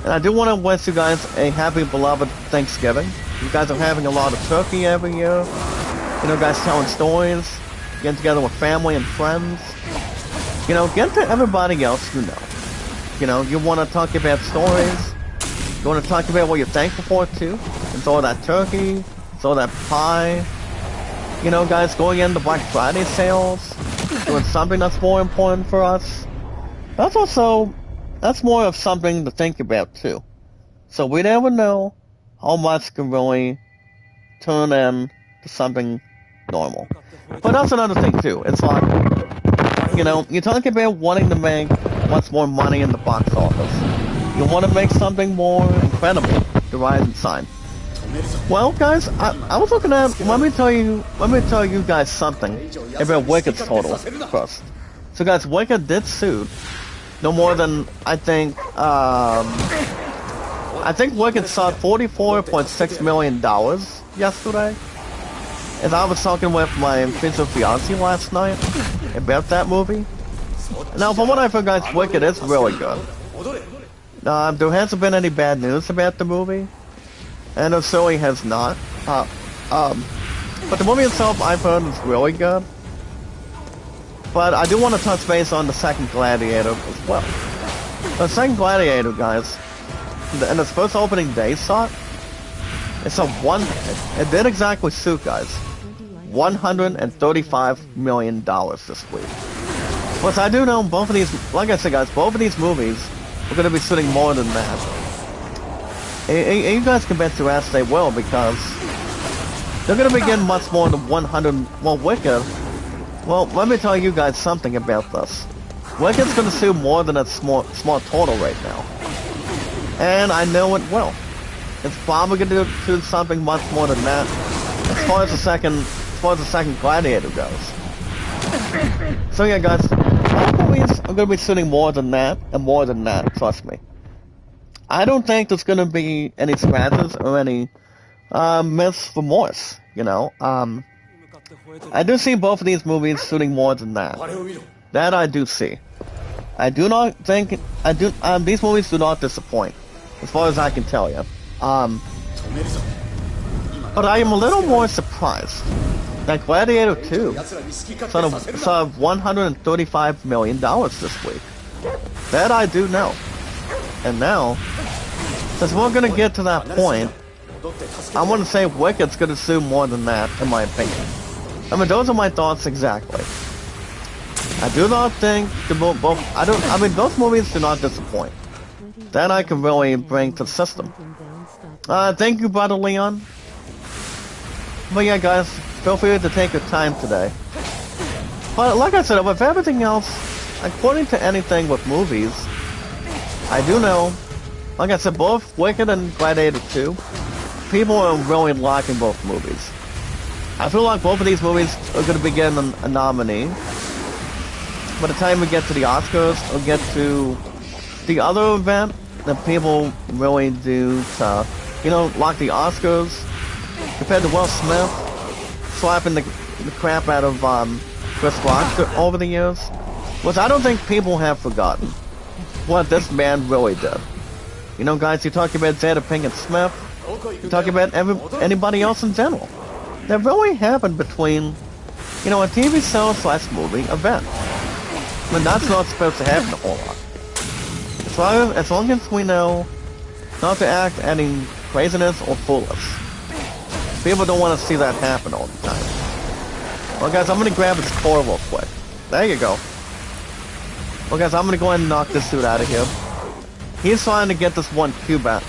And I do want to wish you guys a happy, beloved Thanksgiving. You guys are having a lot of turkey every year. You know, guys telling stories, getting together with family and friends. You know, get to everybody else you know. You know, you want to talk about stories. You want to talk about what you're thankful for, too. It's all that turkey. It's all that pie. You know, guys, going into Black Friday sales. Doing something that's more important for us. That's more of something to think about, too. So we never know how much can really turn into something normal. But that's another thing, too. It's like, you know, you talk about wanting to make much more money in the box office. You want to make something more incredible, the rising sign. Well, guys, I was looking at, let me tell you guys something about Wicked's total first. So, guys, Wicked did sue no more than, I think Wicked saw $44.6 million yesterday. As I was talking with my future fiancé last night about that movie. Now, from what I've heard, guys, Wicked is really good. There hasn't been any bad news about the movie, and it certainly has not. But the movie itself, I've heard, is really good. But I do want to touch base on the second Gladiator as well. The second Gladiator, guys, in its first opening day slot, it did exactly suit, guys, $135 million this week. Plus, I do know both of these, like I said, guys, both of these movies are going to be shooting more than that. And you guys can bet your ass they will, because they're going to be getting much more than 100, well, Wicked. Well, let me tell you guys something about this. Wicked's going to shoot more than a smart total right now. And I know it will. It's probably going to do something much more than that, as far as the second Gladiator goes. So yeah, guys, all movies are going to be shooting more than that, and more than that, trust me. I don't think there's going to be any scratches or any myths remorse, you know. I do see both of these movies shooting more than that. That I do see. I do not think, these movies do not disappoint, as far as I can tell you. But I am a little more surprised that Gladiator 2 saw $135 million this week. That I do know. And now, since we're going to get to that point, I want to say Wicked's going to sue more than that, in my opinion. I mean, those are my thoughts exactly. I do not think the both. I mean, those movies do not disappoint. That I can really bring to the system. Thank you, brother Leon. But yeah, guys, feel free to take your time today. But like I said, with everything else, according to anything with movies, I do know, like I said, both Wicked and Gladiator 2, people are really liking both movies. I feel like both of these movies are going to be getting a nominee. By the time we get to the Oscars, or get to the other event that people really do to, you know, like the Oscars, compared to Will Smith slapping the crap out of Chris Rock over the years, which I don't think people have forgotten what this man really did. You know, guys, you're talking about Jada Pinkett Smith, you're talking about anybody else in general. That really happened between, you know, a TV show / movie event. I mean, that's not supposed to happen a whole lot. So as long as we know not to act any craziness or foolish, people don't want to see that happen all the time. Well, guys, I'm going to grab his core real quick. There you go. Well, guys, I'm going to go ahead and knock this dude out of here. He's trying to get this one cube to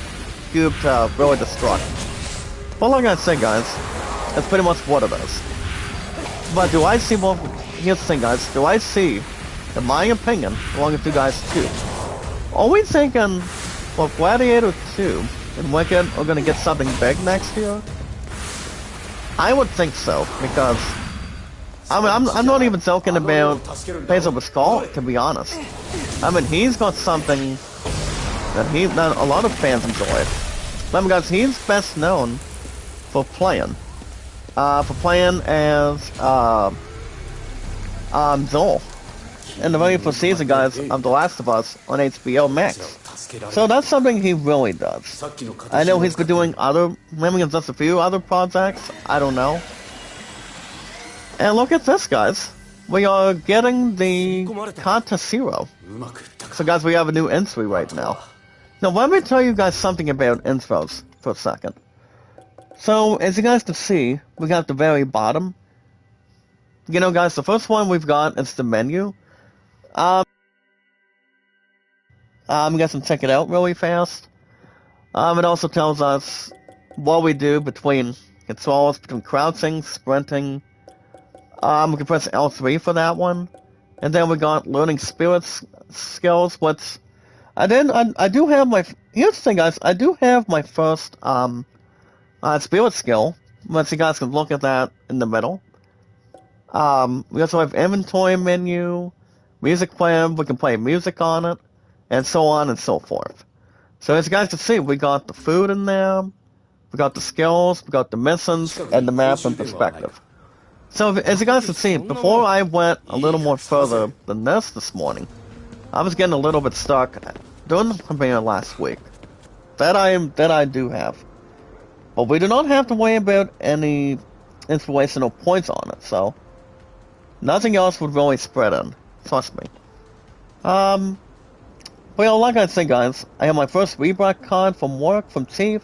really destruct. Well, like I said, guys, that's pretty much what it is. But do I see more? Here's the thing, guys. Do I see, in my opinion, along with you guys too, are we thinking, well, Gladiator 2 and Wicked are going to get something big next year? I would think so, because I mean, I'm not even joking about Basil Pascal, to be honest. I mean, he's got something that a lot of fans enjoy. I mean, guys, he's best known for playing as Joel in the very first season, guys, of The Last of Us on HBO Max. So that's something he really does. I know he's been doing maybe just a few other projects, I don't know. And look at this, guys. We are getting the Contest Zero. So guys, we have a new entry right now. Now let me tell you guys something about intros for a second. So, as you guys can see, we got the very bottom. You know, guys, the first one we've got is the menu. You guys can check it out really fast. It also tells us what we do between controls, between crouching, sprinting. We can press L3 for that one. And then we got learning spirits skills, which I do have my, here's the thing, guys, I do have my first, spirit skill, but you guys can look at that in the middle. We also have inventory menu, music player, we can play music on it, and so on and so forth. So as you guys can see, we got the food in there, we got the skills, we got the missions, and the map and perspective. So as you guys can see, before I went a little more further than this morning, I was getting a little bit stuck during the premiere last week. That I do have. But we do not have to worry about any inspirational points on it, so nothing else would really spread in. Trust me. Well, like I said, guys, I have my first Reebok card from work, from Chief.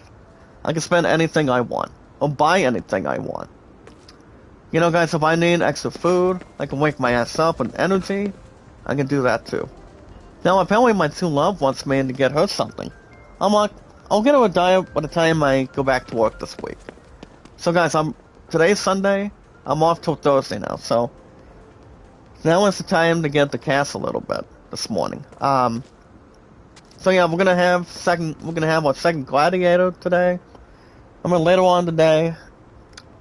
I can spend anything I want, or buy anything I want. You know, guys, if I need extra food, I can wake my ass up with energy, I can do that too. Now, apparently my true love wants me to get her something. I'm like, I'll get her a diet by the time I go back to work this week. So guys, today's Sunday, I'm off till Thursday now, so now is the time to get the cast a little bit this morning. So yeah, we're gonna have our second Gladiator today. Later on today.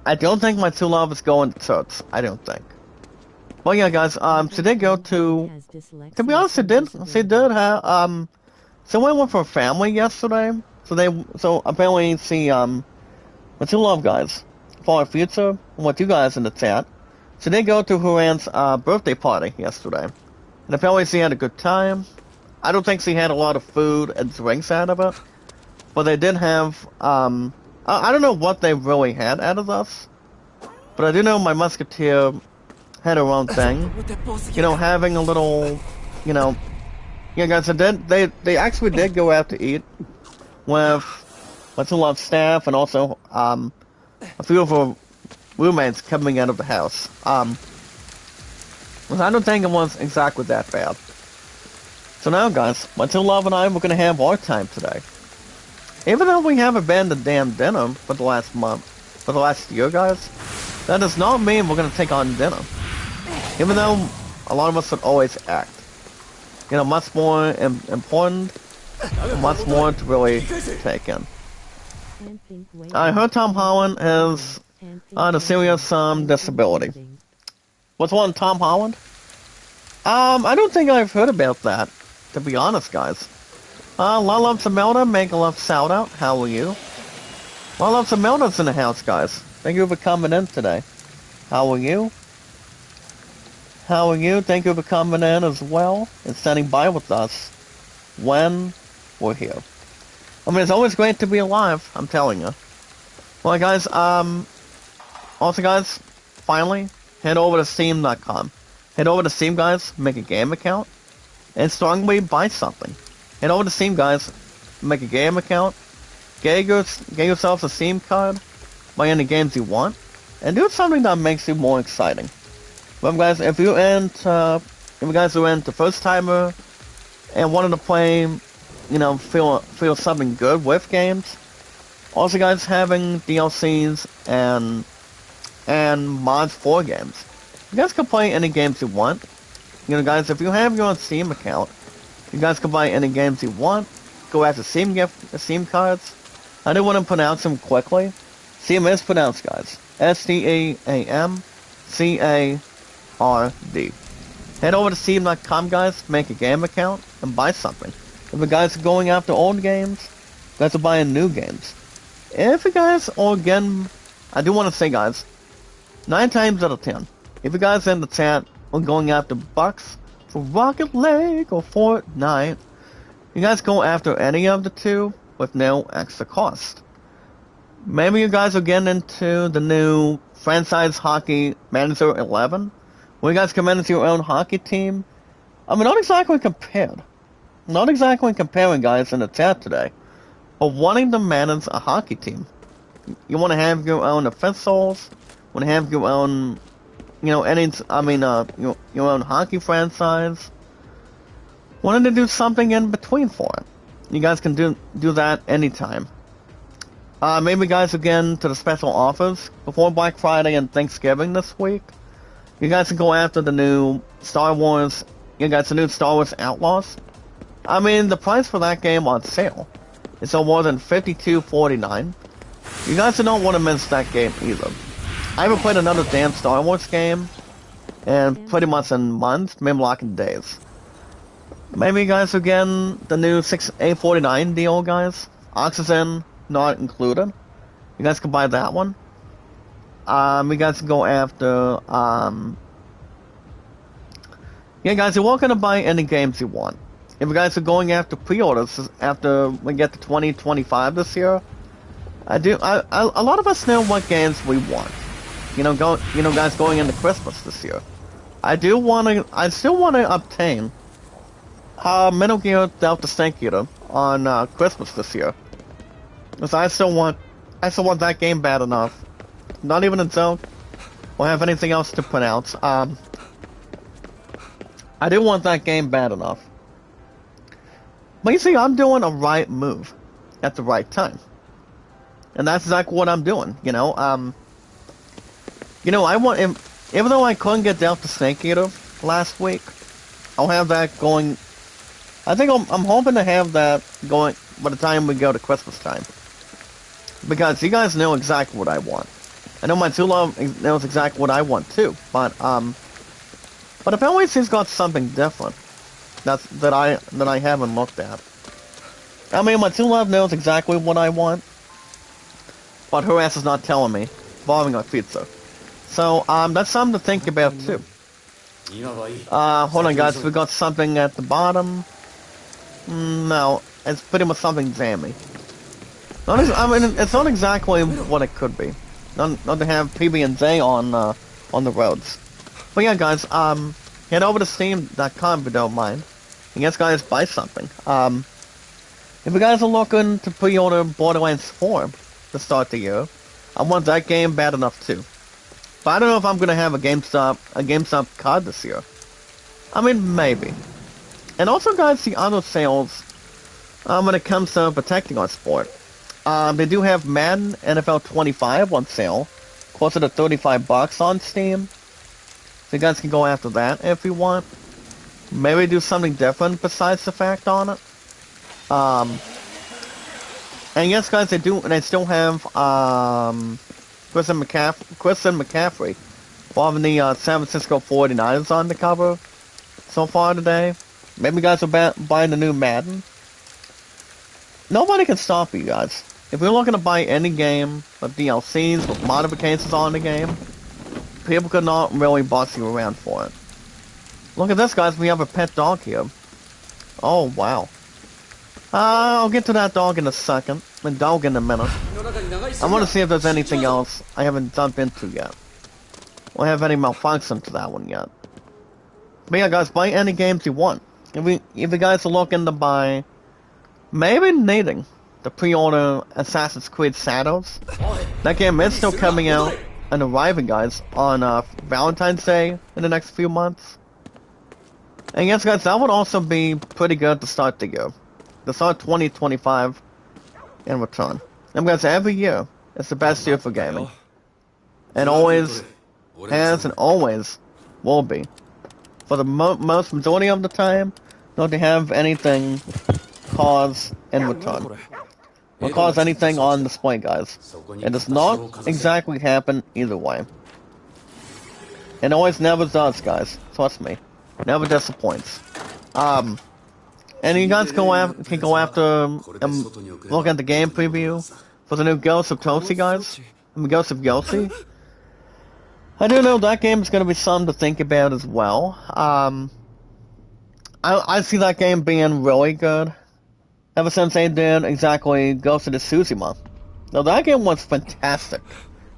I don't think my true love is going to church. I don't think. Well, yeah, guys. She did go to be honest, she did have. So we went for a family yesterday. So apparently, my true love, guys, for our future, and with you guys in the chat. So they go to her aunt's birthday party yesterday, and apparently she had a good time. I don't think she had a lot of food and drinks out of it, but they did have. I don't know what they really had out of this, but I do know my musketeer had her own thing. You know, having a little, you know, yeah, guys. They actually did go out to eat with a lot of staff and also a few of her roommates coming out of the house. I don't think it was exactly that bad. So now, guys, my two love and I, we're gonna have our time today. Even though we haven't been to damn dinner for the last month, for the last year, guys, that does not mean we're gonna take on dinner. Even though a lot of us would always act. You know, much more important, much more to really take in. I heard Tom Holland has a serious disability. What's one, Tom Holland? I don't think I've heard about that, to be honest, guys. La Love Samelda, make a love shout out. How are you? La Love Samelda's in the house, guys. Thank you for coming in today. How are you? How are you? Thank you for coming in as well and standing by with us when we're here. I mean, it's always great to be alive, I'm telling you. Well, guys, also, guys, finally, head over to Steam.com. Head over to Steam, guys, make a game account, and strongly buy something. Head over to Steam, guys, make a game account, get yourself a Steam card, buy any games you want, and do something that makes you more exciting. Well, guys, if you guys are into first timer and wanted to play, you know, feel something good with games, also, guys, having DLCs and mods for games. You guys can play any games you want. You know, guys, if you have your own Steam account, you guys can buy any games you want. Go after Steam cards. I do want to pronounce them quickly. Steam is pronounced, guys. STEAMCARD. Head over to Steam.com, guys, make a game account, and buy something. If you guys are going after old games, you guys are buying new games. If you guys are again, I do want to say, guys, 9 times out of 10, if you guys in the chat are going after bucks for Rocket League or Fortnite, you guys go after any of the two with no extra cost. Maybe you guys are getting into the new franchise hockey Manager 11, where you guys can manage your own hockey team. I mean, not exactly compared. Not exactly comparing, guys, in the chat today, but wanting to manage a hockey team. You want to have your own officials, want to have your own, you know, your own hockey franchise. Wanted to do something in between for it. You guys can do that anytime. Maybe guys again to the special offers before Black Friday and Thanksgiving this week. You guys can go after the new Star Wars. You guys the new Star Wars Outlaws. I mean, the price for that game on sale is no more than $52.49. You guys don't want to miss that game either. I haven't played another damn Star Wars game in pretty much in months, maybe like in days. Maybe you guys again the new $8.49 deal, guys. Oxygen not included. You guys can buy that one. You guys can go after yeah, guys, you're welcome to buy any games you want. If you guys are going after pre-orders after we get to 2025 this year, a lot of us know what games we want. Guys, going into Christmas this year. I still want to obtain Metal Gear Delta Snake on Christmas this year. Because I still want that game bad enough. Not even a joke or have anything else to pronounce. I do want that game bad enough. But you see, I'm doing a right move at the right time. And that's exactly what I'm doing, you know. I want, even though I couldn't get Delta Snake Eater last week, I'll have that going. I think I'm hoping to have that going by the time we go to Christmas time. Because you guys know exactly what I want. I know my two love knows exactly what I want too, but apparently she's got something different that I haven't looked at. I mean, my two love knows exactly what I want, but her ass is not telling me, involving our pizza. So that's something to think about too. Hold on, guys, we got something at the bottom. No, it's pretty much something jammy. It's not exactly what it could be. Not to have PB&J on the roads. But yeah, guys, head over to Steam.com if you don't mind. And yes, guys, buy something. If you guys are looking to pre-order Borderlands 4 to start the year, I want that game bad enough too. But I don't know if I'm gonna have a GameStop card this year. I mean, maybe. And also, guys, the other sales, when it comes to protecting our sport, they do have Madden NFL 25 on sale, closer to $35 on Steam. So you guys can go after that if you want. Maybe do something different besides the fact on it. And yes, guys, they still have, Christian McCaffrey, one of the San Francisco 49ers on the cover so far today. Maybe you guys are buying the new Madden. Nobody can stop you guys. If you're looking to buy any game with DLCs, with modifications on the game, people could not really boss you around for it. Look at this, guys. We have a pet dog here. Oh, wow. I'll get to that dog in a second. The dog in a minute. I want to see if there's anything else I haven't jumped into yet. Or have any malfunction to that one yet. But yeah, guys, buy any games you want. If you guys are looking to buy, maybe needing the pre-order Assassin's Creed Shadows, that game is still coming out and arriving, guys, on Valentine's Day in the next few months. And yes, guys, that would also be pretty good to start the year. To start 2025 in return. And guys, every year, it's the best year for gaming. And always has and always will be. For the most majority of the time, don't have anything cause in return. Or cause anything on display, guys. It does not exactly happen either way. It always never does, guys. Trust me. Never disappoints. And you guys can go after look at the game preview for the new Ghost of Tosi, guys. Ghost of Yossi. I do know that game is going to be something to think about as well. I see that game being really good. Ever since they did exactly Ghost of Tsushima. Now that game was fantastic.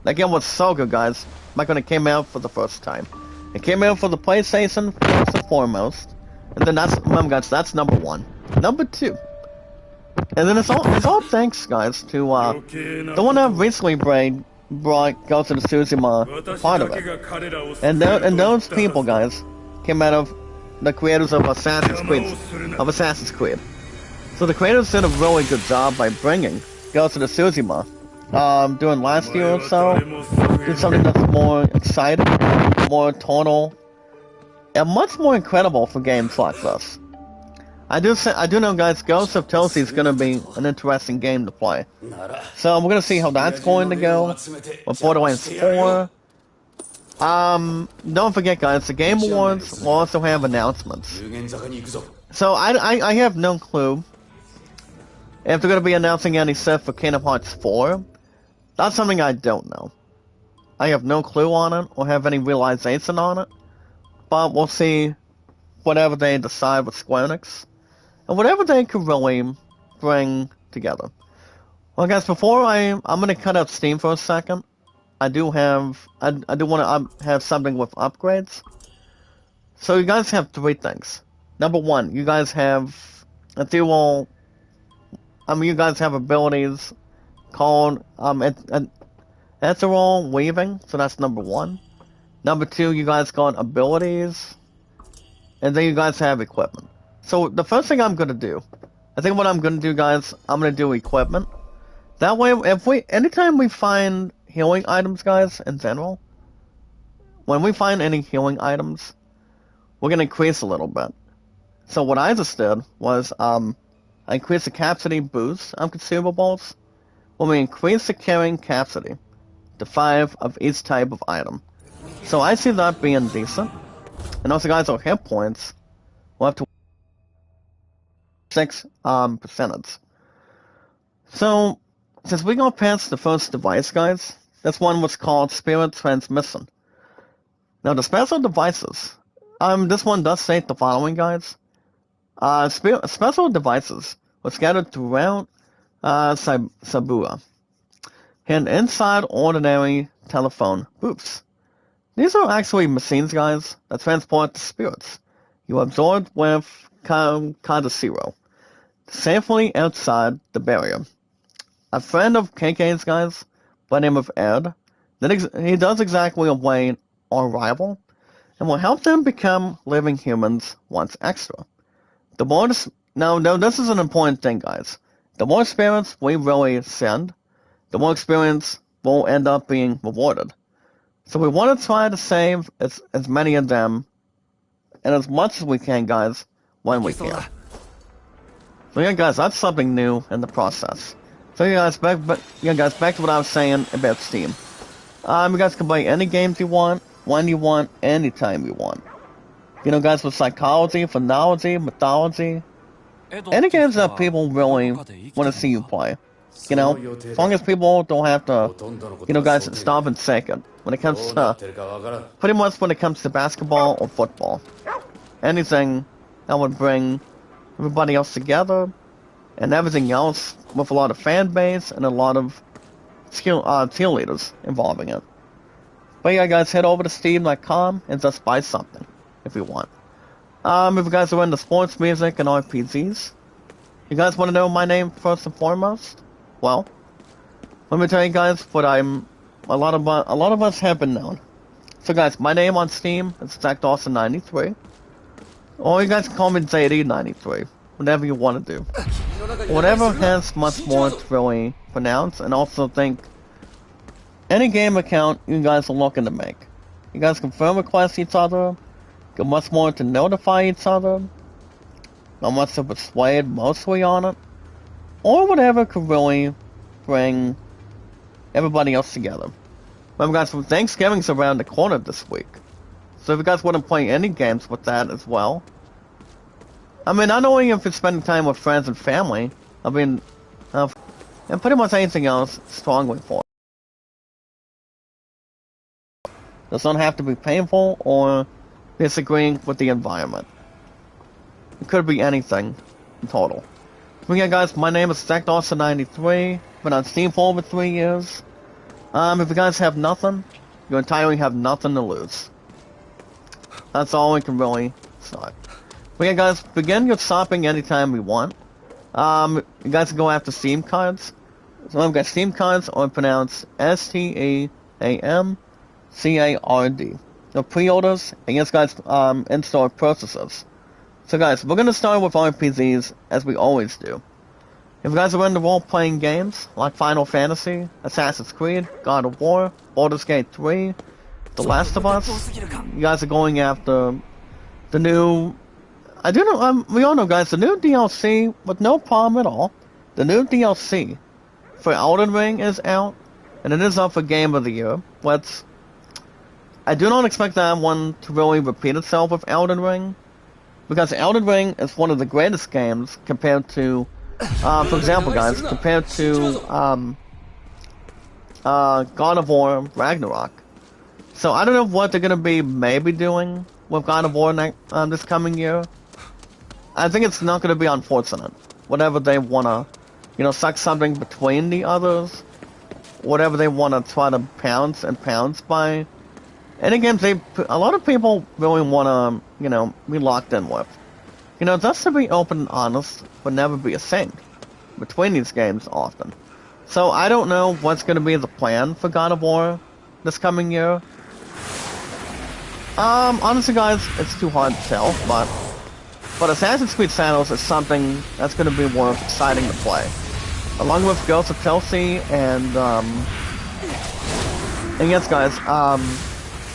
That game was so good, guys. Back when it came out for the first time. It came out for the PlayStation first and foremost. And then remember guys, that's number 1. Number 2. And then it's all thanks, guys, to the one that recently brought Ghost of Tsushima part of it. And those people, guys, came out of the creators of Assassin's Creed. So the creators did a really good job by bringing Ghost of Tsushima during last year or so. Do something that's more exciting, more total, and much more incredible for games like this. I do know, guys, Ghost of Tosi is going to be an interesting game to play. So we're going to see how that's going to go with Borderlands 4. Don't forget, guys, the Game Awards will also have announcements. So I have no clue if they're going to be announcing any stuff for Kingdom Hearts 4. That's something I don't know. I have no clue on it or have any realization on it. But we'll see whatever they decide with Square Enix. And whatever they could really bring together. Well, guys, before I'm going to cut out Steam for a second. I do want to have something with upgrades. So you guys have 3 things. Number 1, you guys have you guys have abilities called ethereal weaving, so that's number 1. Number 2, you guys got abilities, and then you guys have equipment. So the first thing I'm gonna do, I think what I'm gonna do, guys, I'm gonna do equipment. That way, anytime we find healing items, guys, in general, when we find any healing items, we're gonna increase a little bit. So what I just did was, I increased the capacity boost on consumables, when we increase the carrying capacity to 5 of each type of item. So I see that being decent. And also, guys, our hit points will have to 6 percentage. So since we got past the first device, guys, this one was called Spirit Transmission. Now the special devices, this one does state the following, guys. Special devices were scattered throughout Sabua, and inside ordinary telephone booths. These are actually machines, guys, that transport the spirits you absorbed with Kadashiro safely outside the barrier. A friend of KK's, guys, by the name of Ed, he does exactly await our arrival, and will help them become living humans once extra. The more no, this is an important thing, guys. The more experience we really send, the more experience will end up being rewarded. So we want to try to save as many of them, and as much as we can, guys, when we can. So yeah, guys, that's something new in the process. So yeah, guys, back to what I was saying about Steam. You guys can play any games you want, when you want, anytime you want. You know, guys, with psychology, phonology, mythology, any games that people really want to see you play. You know, as long as people don't have to, you know, guys, stop and second. When it comes to, pretty much when it comes to basketball or football. Anything that would bring everybody else together, and everything else with a lot of fan base and a lot of cheerleaders involving it. But yeah, guys, head over to Steam.com and just buy something if you want. If you guys are into sports, music, and RPGs, you guys want to know my name first and foremost? Well, let me tell you guys what a lot of us have been known. So guys, my name on Steam is ZachDawson93. Or you guys can call me ZD93. Whatever you want to do. Whatever has much more to really pronounce, and also think any game account you guys are looking to make. You guys can friend request each other, get much more to notify each other, not much to persuade mostly on it, or whatever could really bring everybody else together. Remember guys, Thanksgiving's around the corner this week. So if you guys want to play any games with that as well, I mean, not only if you're spending time with friends and family, I mean, and pretty much anything else strongly for it. Does not have to be painful or disagreeing with the environment. It could be anything in total. So yeah, guys, my name is ZachDawson93. Been on Steam for over 3 years. If you guys have nothing, you entirely have nothing to lose. That's all we can really start. But yeah, guys, begin your shopping anytime you want. You guys can go after Steam cards. So I've got Steam cards, or pronounced STEAMCARD. The pre-orders, and yes, guys, in-store purchases. So guys, we're gonna start with RPGs as we always do. If you guys are into role-playing games like Final Fantasy, Assassin's Creed, God of War, Baldur's Gate 3, The Last of Us, you guys are going after the new... I do know, we all know, guys, the new DLC, with no problem at all, the new DLC for Elden Ring is out, and it is up for Game of the Year, but I do not expect that one to really repeat itself with Elden Ring, because Elden Ring is one of the greatest games compared to, for example, guys, compared to God of War Ragnarok. So I don't know what they're going to be maybe doing with God of War this coming year. I think it's not going to be unfortunate. Whatever they want to, you know, suck something between the others. Whatever they want to try to pounce by. Any games a lot of people really want to, you know, be locked in with. You know, just to be open and honest would never be a thing between these games often. So I don't know what's going to be the plan for God of War this coming year. Honestly, guys, it's too hard to tell, but Assassin's Creed Shadows is something that's going to be more exciting to play. Along with Ghost of Chelsea and yes, guys,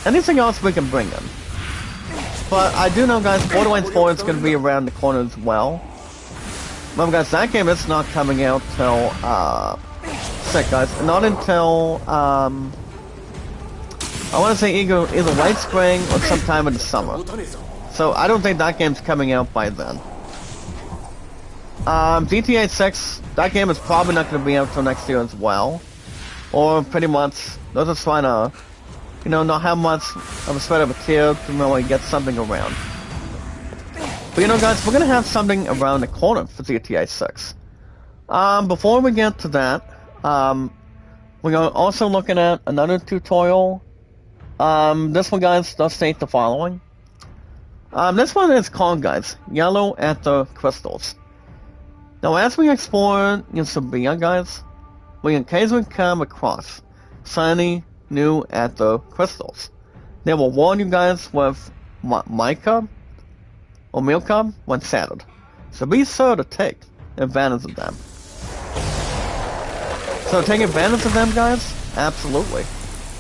anything else we can bring in. But I do know, guys, Borderlands 4 is going to be around the corner as well. Remember, guys, that game is not coming out till, not until, I want to say either late spring or sometime in the summer. So I don't think that game's coming out by then. GTA 6, that game is probably not going to be out till next year as well. Or pretty much, they're just trying to, you know, not have much of a sweat of a tear to really get something around. But you know, guys, we're going to have something around the corner for GTA 6. Before we get to that, we're also looking at another tutorial. This one, guys, does state the following. This one is called, guys, Yellow Ether Crystals. Now, as we explore in Sabia, guys, we occasionally come across shiny new ether crystals. They will warn you guys with Micah or Milka when shattered. So be sure to take advantage of them. So take advantage of them, guys? Absolutely.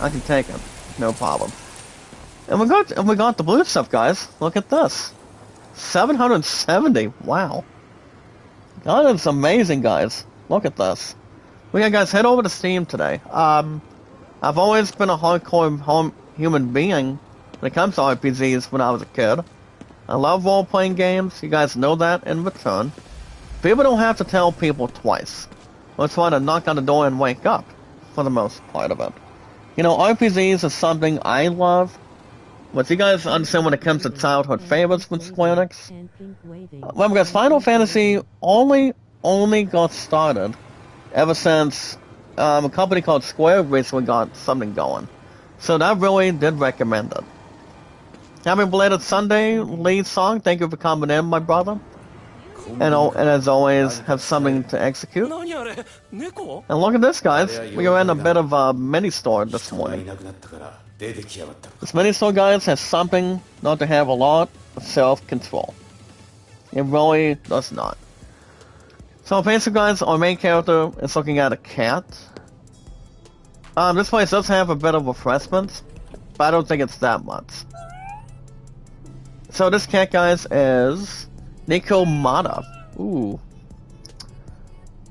I can take it. No problem. And we got the blue stuff, guys. Look at this. 770. Wow. That is amazing, guys. Look at this. Well, yeah, guys, head over to Steam today. I've always been a hardcore human being when it comes to RPGs when I was a kid. I love role-playing games. You guys know that in return. People don't have to tell people twice. Or try to knock on the door and wake up, for the most part of it. You know, RPGs is something I love. But you guys understand when it comes to childhood favorites with Square Enix? Well, because Final Fantasy only got started ever since a company called Square recently got something going. So that really did recommend it. Happy belated Sunday, Lee Song. Thank you for coming in, my brother. And as always, have something to execute. And look at this, guys. We are in a bit of a mini-store this morning. This mini-store, guys, has something not to have a lot of self-control. It really does not. So basically, guys, our main character is looking at a cat. This place does have a bit of refreshments, but I don't think it's that much. So this cat, guys, is Nico Mata. Ooh.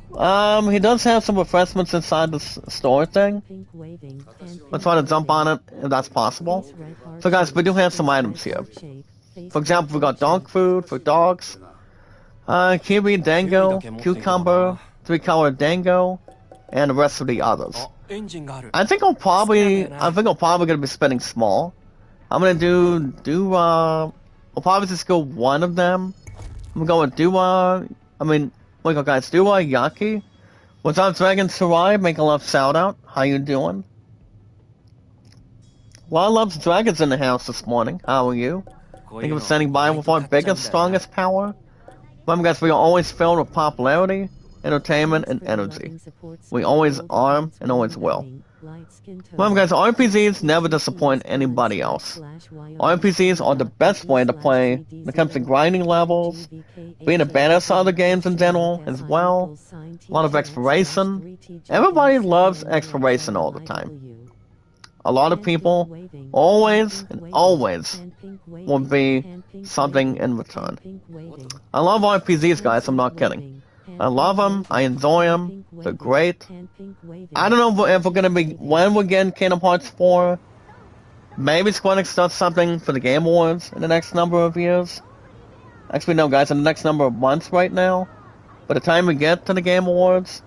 He does have some refreshments inside the store thing. Let's try to jump on it if that's possible. So guys, we do have some items here. For example, we got dog food for dogs. Kiwi Dango, Cucumber, 3-color Dango, and the rest of the others. I think I'm probably gonna be spending small. I'm gonna I'll probably just go one of them. I'm going with wake up, guys, Dua Yaki. What's up, Dragon Sarai? Make a love shout out. How you doing? Well, loves dragons in the house this morning. How are you? Thank you for standing by with our biggest, strongest power. Remember, guys, we are always filled with popularity, entertainment, and energy. We always are and always will. Remember, guys, RPGs never disappoint anybody else. RPGs are the best way to play when it comes to grinding levels, being a badass on other games in general as well, a lot of exploration. Everybody loves exploration all the time. A lot of people always will be something in return. I love RPGs, guys, I'm not kidding. I love them, I enjoy them, they're great. I don't know if we're gonna be, when we're getting Kingdom Hearts 4. Maybe Square Enix does something for the Game Awards in the next number of years. Actually, no, guys, in the next number of months right now. By the time we get to the Game Awards,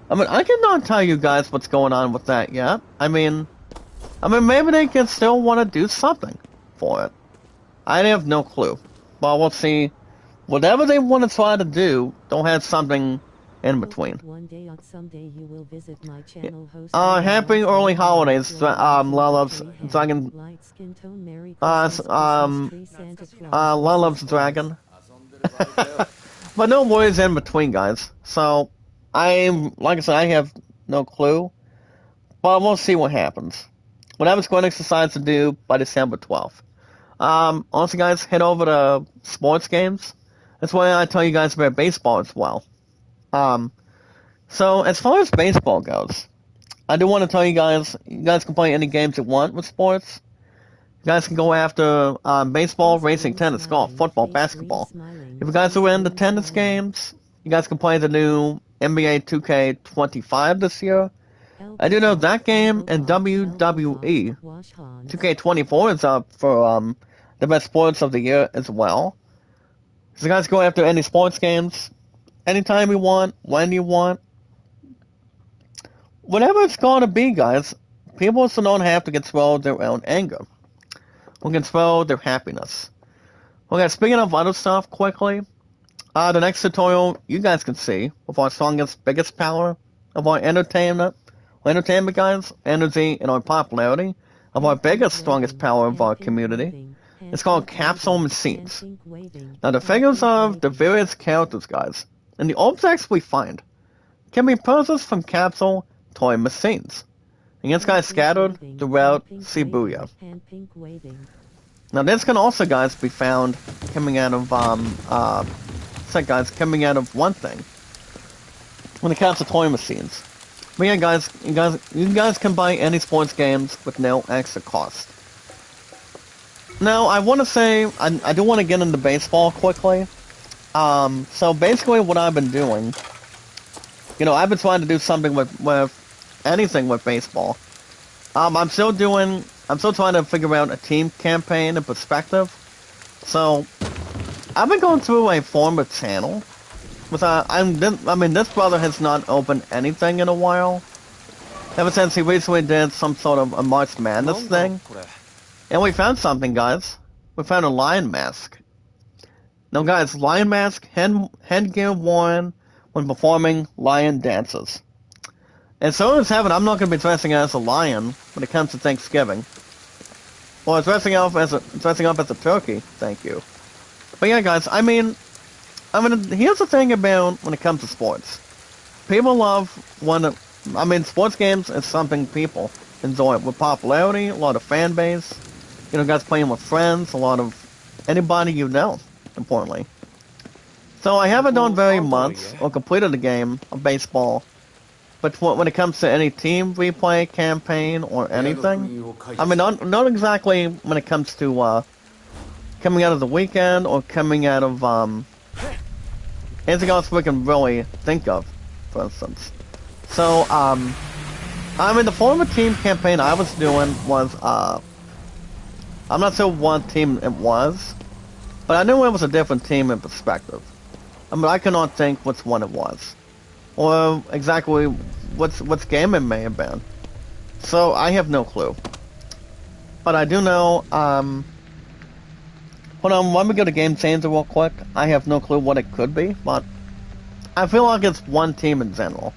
I cannot tell you guys what's going on with that yet. I mean, maybe they can still want to do something for it. I have no clue. But we'll see. Whatever they want to try to do, don't have something in between. Happy early holidays, Lala's Dragon. Lala's Dragon. But no worries in between, guys. So, like I said, I have no clue. But we'll see what happens. Whatever Square Enix decides to do by December 12th. Also, guys, head over to sports games. That's why I tell you guys about baseball as well. So as far as baseball goes, I do want to tell you guys can play any games you want with sports. You guys can go after baseball, racing, tennis, golf, football, basketball. If you guys are into tennis games, you guys can play the new NBA 2K25 this year. I do know that game and WWE 2K24 is up for the best sports of the year as well. So you guys go after any sports games, anytime you want, when you want. Whatever it's going to be, guys, people also don't have to control their own anger. Or control their happiness. Okay, speaking of other stuff, quickly, the next tutorial you guys can see with our strongest, biggest power of our entertainment, guys, energy, and our popularity, of our biggest, strongest power of our community. It's called Capsule Machines. Now, the figures of the various characters, guys, and the objects we find can be purchased from Capsule Toy Machines. And this guy's scattered throughout Shibuya. Now this can also, guys, be found coming out of, coming out of one thing. When it comes to toy machines. But yeah, guys, you guys can buy any sports games with no extra cost. Now, I want to say, I do want to get into baseball quickly. So basically what I've been doing, you know, I've been trying to do something with anything with baseball. I'm still trying to figure out a team campaign and perspective. So, I've been going through a former channel. This brother has not opened anything in a while. Ever since he recently did some sort of a March Madness thing. And we found something, guys. We found a lion mask. Now, guys, lion mask, headgear worn when performing lion dances. And so as heaven, I'm not going to be dressing as a lion when it comes to Thanksgiving. Or dressing up as a turkey, thank you. But yeah, guys, here's the thing about when it comes to sports. People love sports games is something people enjoy with popularity, a lot of fan base. You know, guys playing with friends, a lot of anybody you know, importantly. So I haven't done very much or completed a game of baseball, but when it comes to any team replay campaign or anything, not exactly when it comes to coming out of the weekend or coming out of anything else we can really think of, for instance. So the former team campaign I was doing was I'm not sure what team it was, but I knew it was a different team in perspective. I cannot think which one it was, or exactly what game it may have been. So I have no clue. But I do know. Hold on, let me go to Game Changer real quick. I have no clue what it could be, but I feel like it's one team in general.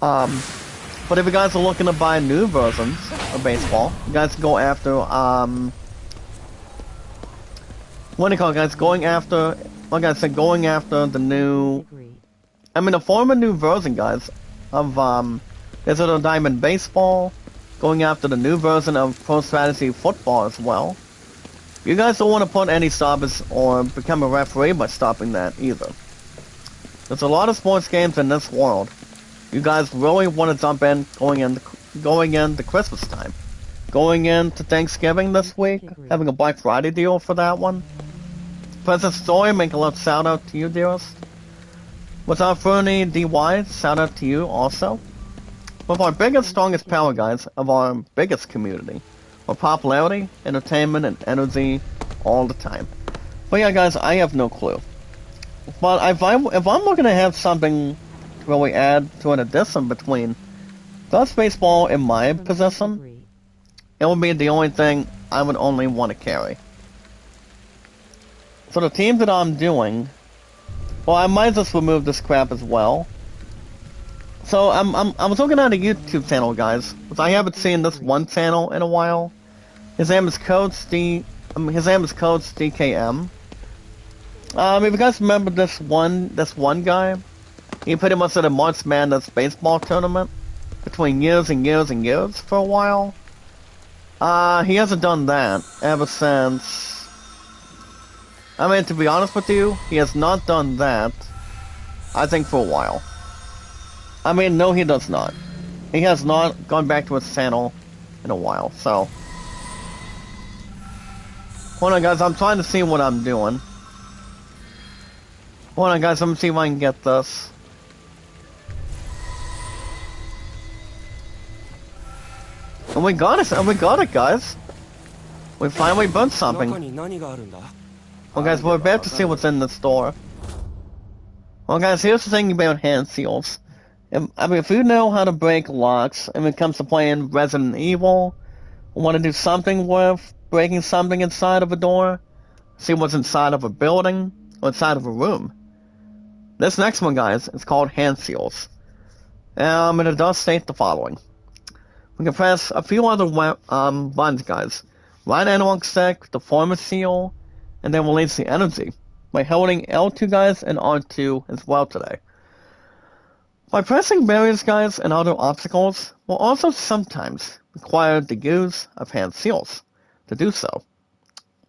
But if you guys are looking to buy new versions of baseball, you guys can go after, what do you call it, guys? Going after, like I said, going after the new, the former new version, guys, of, Digital Diamond Baseball, going after the new version of Pro Strategy Football as well. You guys don't want to put any stoppers or become a referee by stopping that either. There's a lot of sports games in this world. You guys really want to jump in going into Christmas time. Going into Thanksgiving this week, having a Black Friday deal for that one. Princess Joy, make a little shout out to you, dearest. Without Fernie DY, shout out to you also. With our biggest, strongest power, guys, of our biggest community. For popularity, entertainment, and energy all the time. But yeah, guys, I have no clue. But if I'm looking to have something to really add to an addition between Dutch baseball and my possession, it would be the only thing I would only want to carry. So the team that I'm doing, well, I might just remove this crap as well. So I was looking at a YouTube channel, guys, because I haven't seen this one channel in a while. His name is DKM. If you guys remember this one guy, he pretty much did a March Madness baseball tournament between years and years and years for a while. He hasn't done that ever since. To be honest with you, he has not done that, I think, for a while. No, he does not. He has not gone back to his channel in a while, so. Hold on, guys, I'm trying to see what I'm doing. Hold on, guys, let me see if I can get this. And we got it, guys. We finally built something. Well, guys, we're about to see what's in the store. Well, guys, here's the thing about hand seals. If you know how to break locks, and when it comes to playing Resident Evil, or want to do something with breaking something inside of a door, see what's inside of a building, or inside of a room. This next one, guys, is called hand seals. And it does state the following. We can press a few other buttons, guys. Right analog stick, the form a seal, and then release the energy by holding L2, guys, and R2 as well today. By pressing barriers, guys, and other obstacles will also sometimes require the use of hand seals to do so.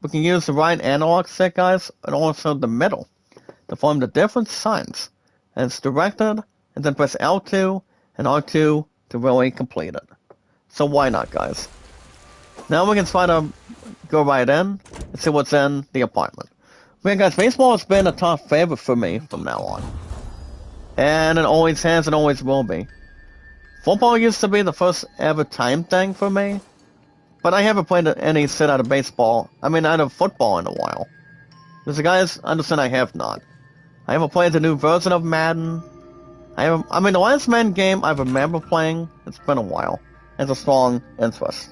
We can use the right analog stick, guys, and also the middle to form the different signs. And it's directed, and then press L2 and R2 to really complete it. So why not, guys? Now we can try to go right in and see what's in the apartment. But yeah, guys, baseball has been a top favorite for me from now on. And it always has and always will be. Football used to be the first ever time thing for me. But I haven't played any sit out of football in a while. Because the guys understand I have not. I haven't played the new version of Madden. The last Madden game I remember playing, it's been a while. It's a strong interest.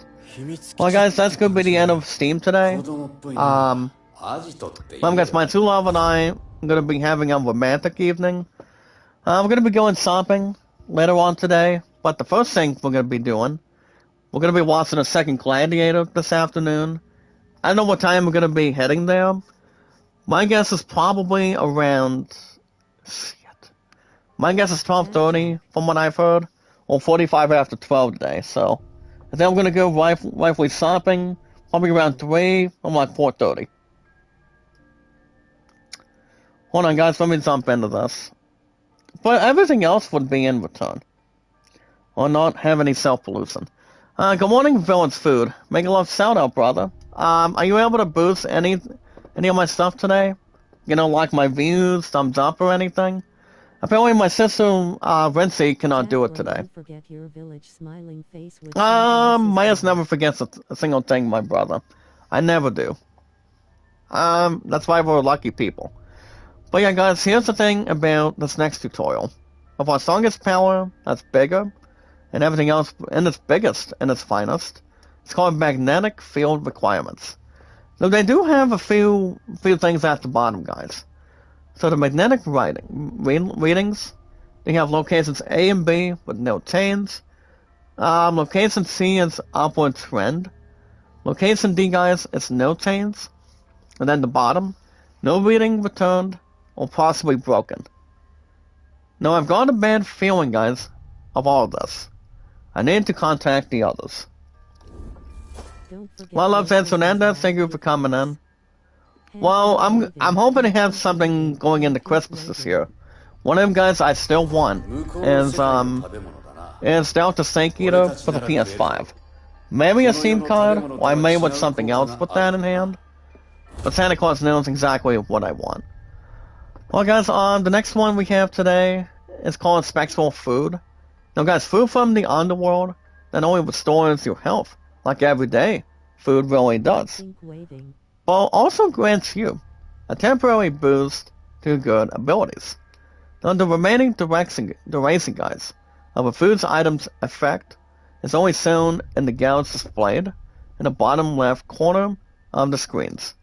Well, guys, that's going to be the end of Steam today. Guys, my two love and I are going to be having a romantic evening. We're going to be going shopping later on today. But the first thing we're going to be doing, we're going to be watching a second Gladiator this afternoon. I don't know what time we're going to be heading there. My guess is probably around... My guess is 12:30 from what I've heard. Or 45 after 12 today, so... I think I'm going to go rifle shopping, probably around 3 or like 4:30. Hold on, guys, let me jump into this. But everything else would be in return. Or not have any self-pollution. Good morning, Villain's Food. Make a love shout-out, brother. Are you able to boost any of my stuff today? You know, like my views, thumbs up, or anything? Apparently my sister, Rency, cannot do it today. Myers never forgets a single thing, my brother. I never do. That's why we're lucky people. But yeah, guys, here's the thing about this next tutorial. Of our strongest power, that's bigger, and everything else in its biggest and its finest, it's called magnetic field requirements. So they do have a few things at the bottom, guys. So the magnetic readings, they have locations A and B with no chains. Location C is upward trend. Location D, guys, is no chains. And then the bottom, no reading returned or possibly broken. Now I've got a bad feeling, guys, of all of this. I need to contact the others. Well, love Ed Fernandez, thank you for coming in. Well, I'm hoping to have something going into Christmas this year. One of them, guys, I still want is Delta Snake Eater for the PS5. Maybe a Steam card, or I may want something else with that in hand. But Santa Claus knows exactly what I want. Well, guys, the next one we have today is called Spectral Food. Now, guys, food from the underworld not only restores your health, like every day, food really does, but also grants you a temporary boost to good abilities. Now, the remaining direction, guys, of a food's item's effect is only shown in the gouts displayed in the bottom left corner of the screens.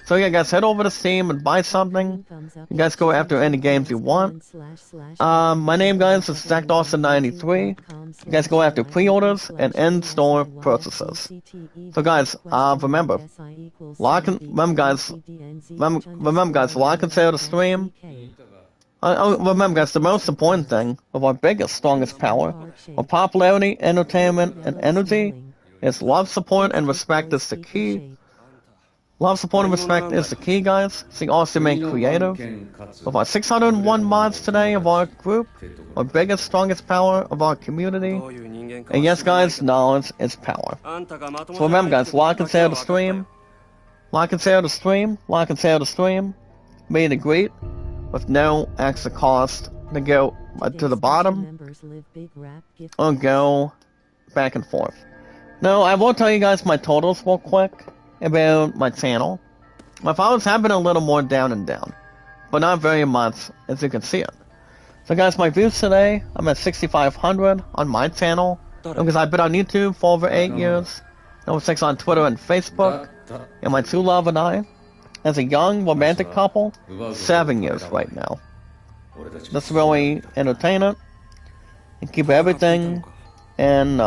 So yeah, guys, head over to Steam and buy something. You guys go after any games you want. My name, guys, is ZachDawson93. You guys go after pre-orders and in-store purchases. So guys, remember, like and share the stream. Remember, guys, the most important thing of our biggest, strongest power, our popularity, entertainment, and energy, is love, support, and respect is the key. Love, support, and respect is the key, guys. See also make creative. With our 601 mods today of our group, our biggest, strongest power of our community. And yes, guys, knowledge is power. So remember, guys, like and share the stream. Like and share the stream. Like and share the stream. Meet and greet with no extra cost to go to the bottom or go back and forth. Now, I will tell you guys my totals real quick about my channel. My followers have been a little more down and down, but not very much, as you can see it. So guys, my views today, I'm at 6,500 on my channel, because I've been on YouTube for over 8 years, over 6 on Twitter and Facebook, and my true love and I, as a young romantic couple, 7 years right now. Just really entertain it, and keep everything in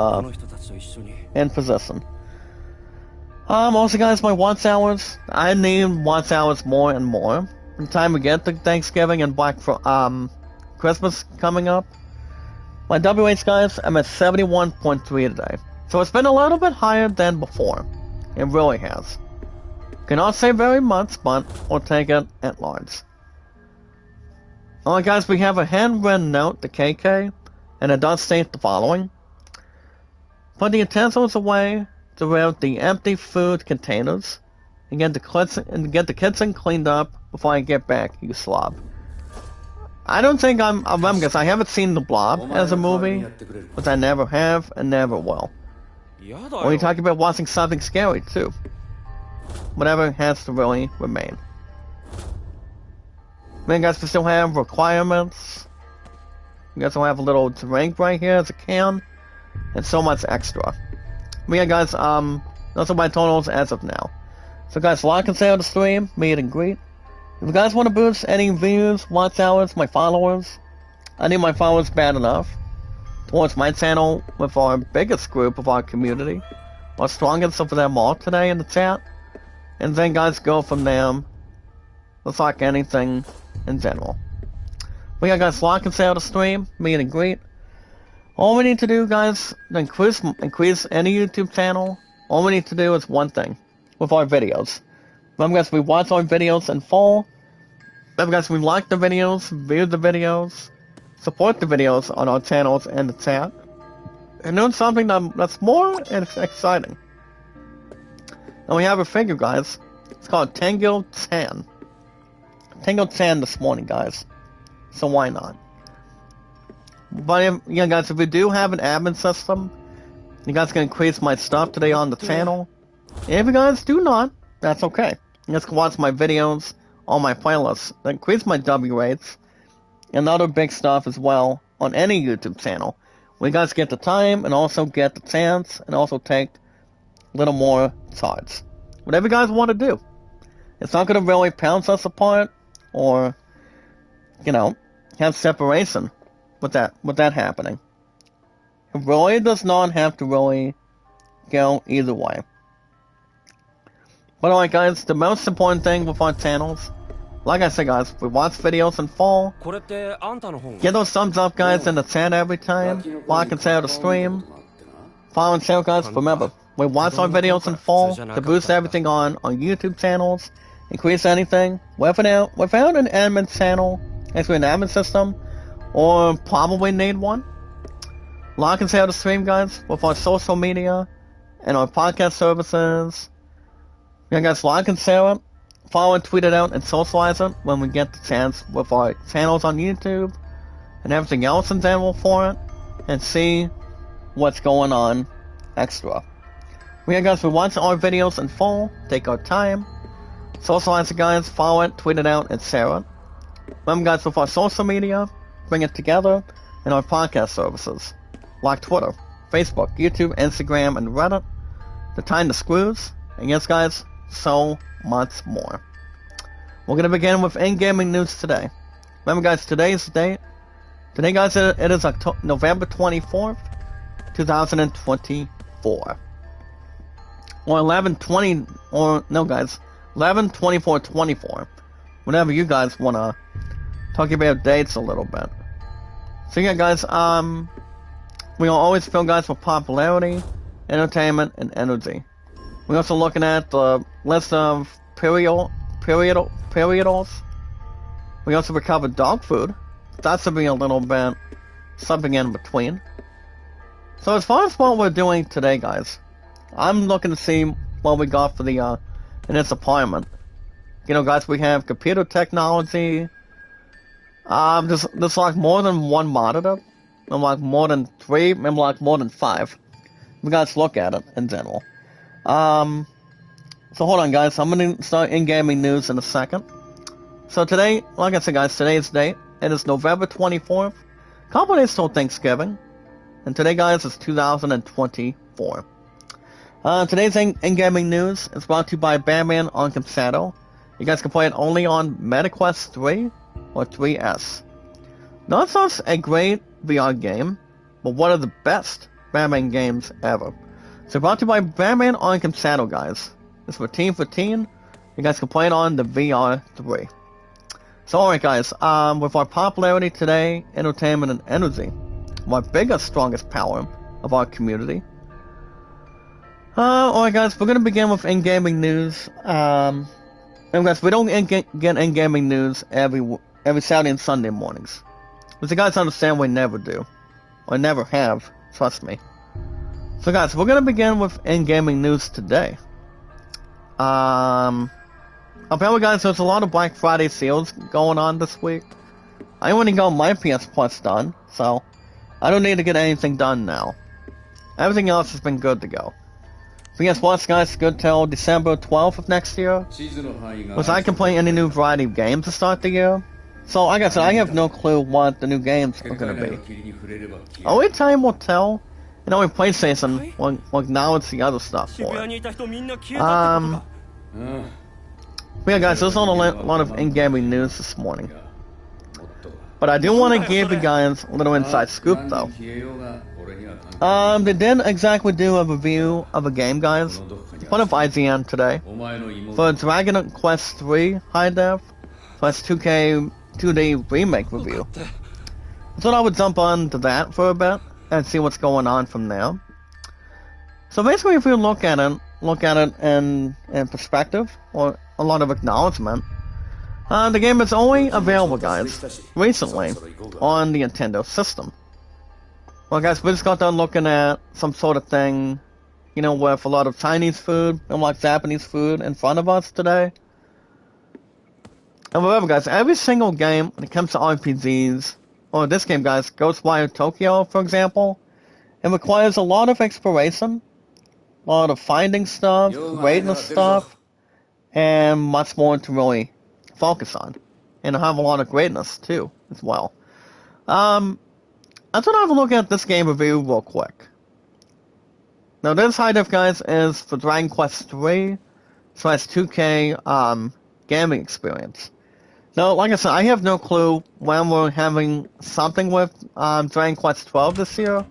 position. Also, guys, my watch hours, I need watch hours more and more. From the time we get to Thanksgiving and Christmas coming up. My WH, guys, I'm at 71.3 today. So it's been a little bit higher than before. It really has. Cannot say very much, but we'll take it at large. Alright guys, we have a handwritten note to KK, and it does state the following. Put the utensils away, to rid the empty food containers, and get the kitchen cleaned up before I get back, you slob. I don't think I'm because I haven't seen The Blob as a movie, but I never have and never will. Or you talk about watching something scary too. Whatever has to really remain. Then guys, we still have requirements. You guys will have a little drink right here as a can, and so much extra. But yeah guys, those are my totals as of now. So guys, like and share the stream, meet and greet. If you guys want to boost any views, watch hours, my followers, I need my followers bad enough. Towards my channel with our biggest group of our community, our strongest of them all today in the chat. And then guys, go from there. It's like anything in general. But yeah guys, like and share the stream, meet and greet. All we need to do guys, to increase any YouTube channel, all we need to do is one thing, with our videos. Remember guys, we watch our videos in full. Remember guys, we like the videos, view the videos, support the videos on our channels and the chat. And doing something that's more exciting. And we have a figure guys, it's called Tango Chan. Tango Chan this morning guys, so why not? But yeah guys, if we do have an admin system, you guys can increase my stuff today on the channel. If you guys do not, that's okay. You guys can watch my videos on my playlists that increase my W rates and other big stuff as well on any YouTube channel. Where you guys get the time and also get the chance and also take a little more charge. Whatever you guys want to do. It's not going to really pounce us apart or, you know, have separation with that happening. It really does not have to really go either way. But alright guys, the most important thing with our channels, like I said guys, we watch videos in full. Get those thumbs up guys in the chat every time. Like and share the stream. Follow and share guys, remember, we watch our videos in full to boost everything on YouTube channels. Increase anything without an admin channel, actually an admin system, or probably need one. Like and share the stream guys with our social media and our podcast services. Yeah guys, like and share it, follow and tweet it out and socialize it when we get the chance with our channels on YouTube and everything else in general for it, and see what's going on extra. Yeah guys, we watch our videos in full, take our time, socialize it guys, follow it, tweet it out, and share it. Remember guys, with our social media, bring it together, and our podcast services, like Twitter, Facebook, YouTube, Instagram, and Reddit, the time to screws, and yes guys, so much more. We're going to begin with in-gaming news today. Remember guys, today's the date. Today guys, it is November 24th, 2024. Or 11/20, or no guys, 11/24/24. Whenever you guys want to talk about dates a little bit. So yeah guys, we will always fill guys with popularity, entertainment, and energy. We're also looking at the list of periodals. We also recovered dog food. That should be a little bit something in between. So as far as what we're doing today, guys, I'm looking to see what we got for the in this apartment. You know, guys, we have computer technology. There's like more than one monitor, and like more than 3, and like more than 5. We guys look at it in general. So hold on guys, I'm gonna start in-gaming news in a second. So today, like I said guys, today's date, it is November 24th. Couple days till Thanksgiving. And today guys is 2024. Today's in-gaming news is brought to you by Batman Arkham Shadow. You guys can play it only on MetaQuest 3 or 3S. Not such a great VR game, but one of the best Batman games ever. So brought to you by Batman Arkham Shadow, guys. It's for teen. You guys can play it on the VR 3. So alright guys, with our popularity today, entertainment and energy, our biggest, strongest power of our community. Alright guys, we're gonna begin with in-gaming news. And guys, we don't get in-gaming news every Saturday and Sunday mornings. As you guys understand, we never do. Or never have, trust me. So guys, we're gonna begin with in-gaming news today. Apparently guys, there's a lot of Black Friday sales going on this week. I only got my PS Plus done, so I don't need to get anything done now. Everything else has been good to go. PS Plus guys, good till December 12th of next year. Which I can play any new variety of games to start the year. So like I said, I have no clue what the new games are gonna be. Only time will tell. You know, with PlayStation, well now it's the other stuff for it. But yeah guys, there's not a lot of in-gaming news this morning. But I do want to give you guys a little inside scoop though. They didn't exactly do a review of a game guys, one of IGN today, for Dragon Quest 3 High Def, plus 2K 2D remake review. So I would jump on to that for a bit, and see what's going on from there. So basically if you look at it in perspective, or a lot of acknowledgement, the game is only available, guys, recently, on the Nintendo system. Well guys, we just got done looking at some sort of thing, you know, with a lot of Chinese food and like Japanese food in front of us today. And remember guys, every single game when it comes to RPGs, or this game guys, Ghostwire Tokyo for example, it requires a lot of exploration, a lot of finding stuff, raiding stuff, and much more to really focus on. And have a lot of greatness too, as well. Let's have a look at this game review real quick. Now this High Def guys is for Dragon Quest 3 / 2K gaming experience. Now, like I said, I have no clue when we're having something with Dragon Quest 12 this year.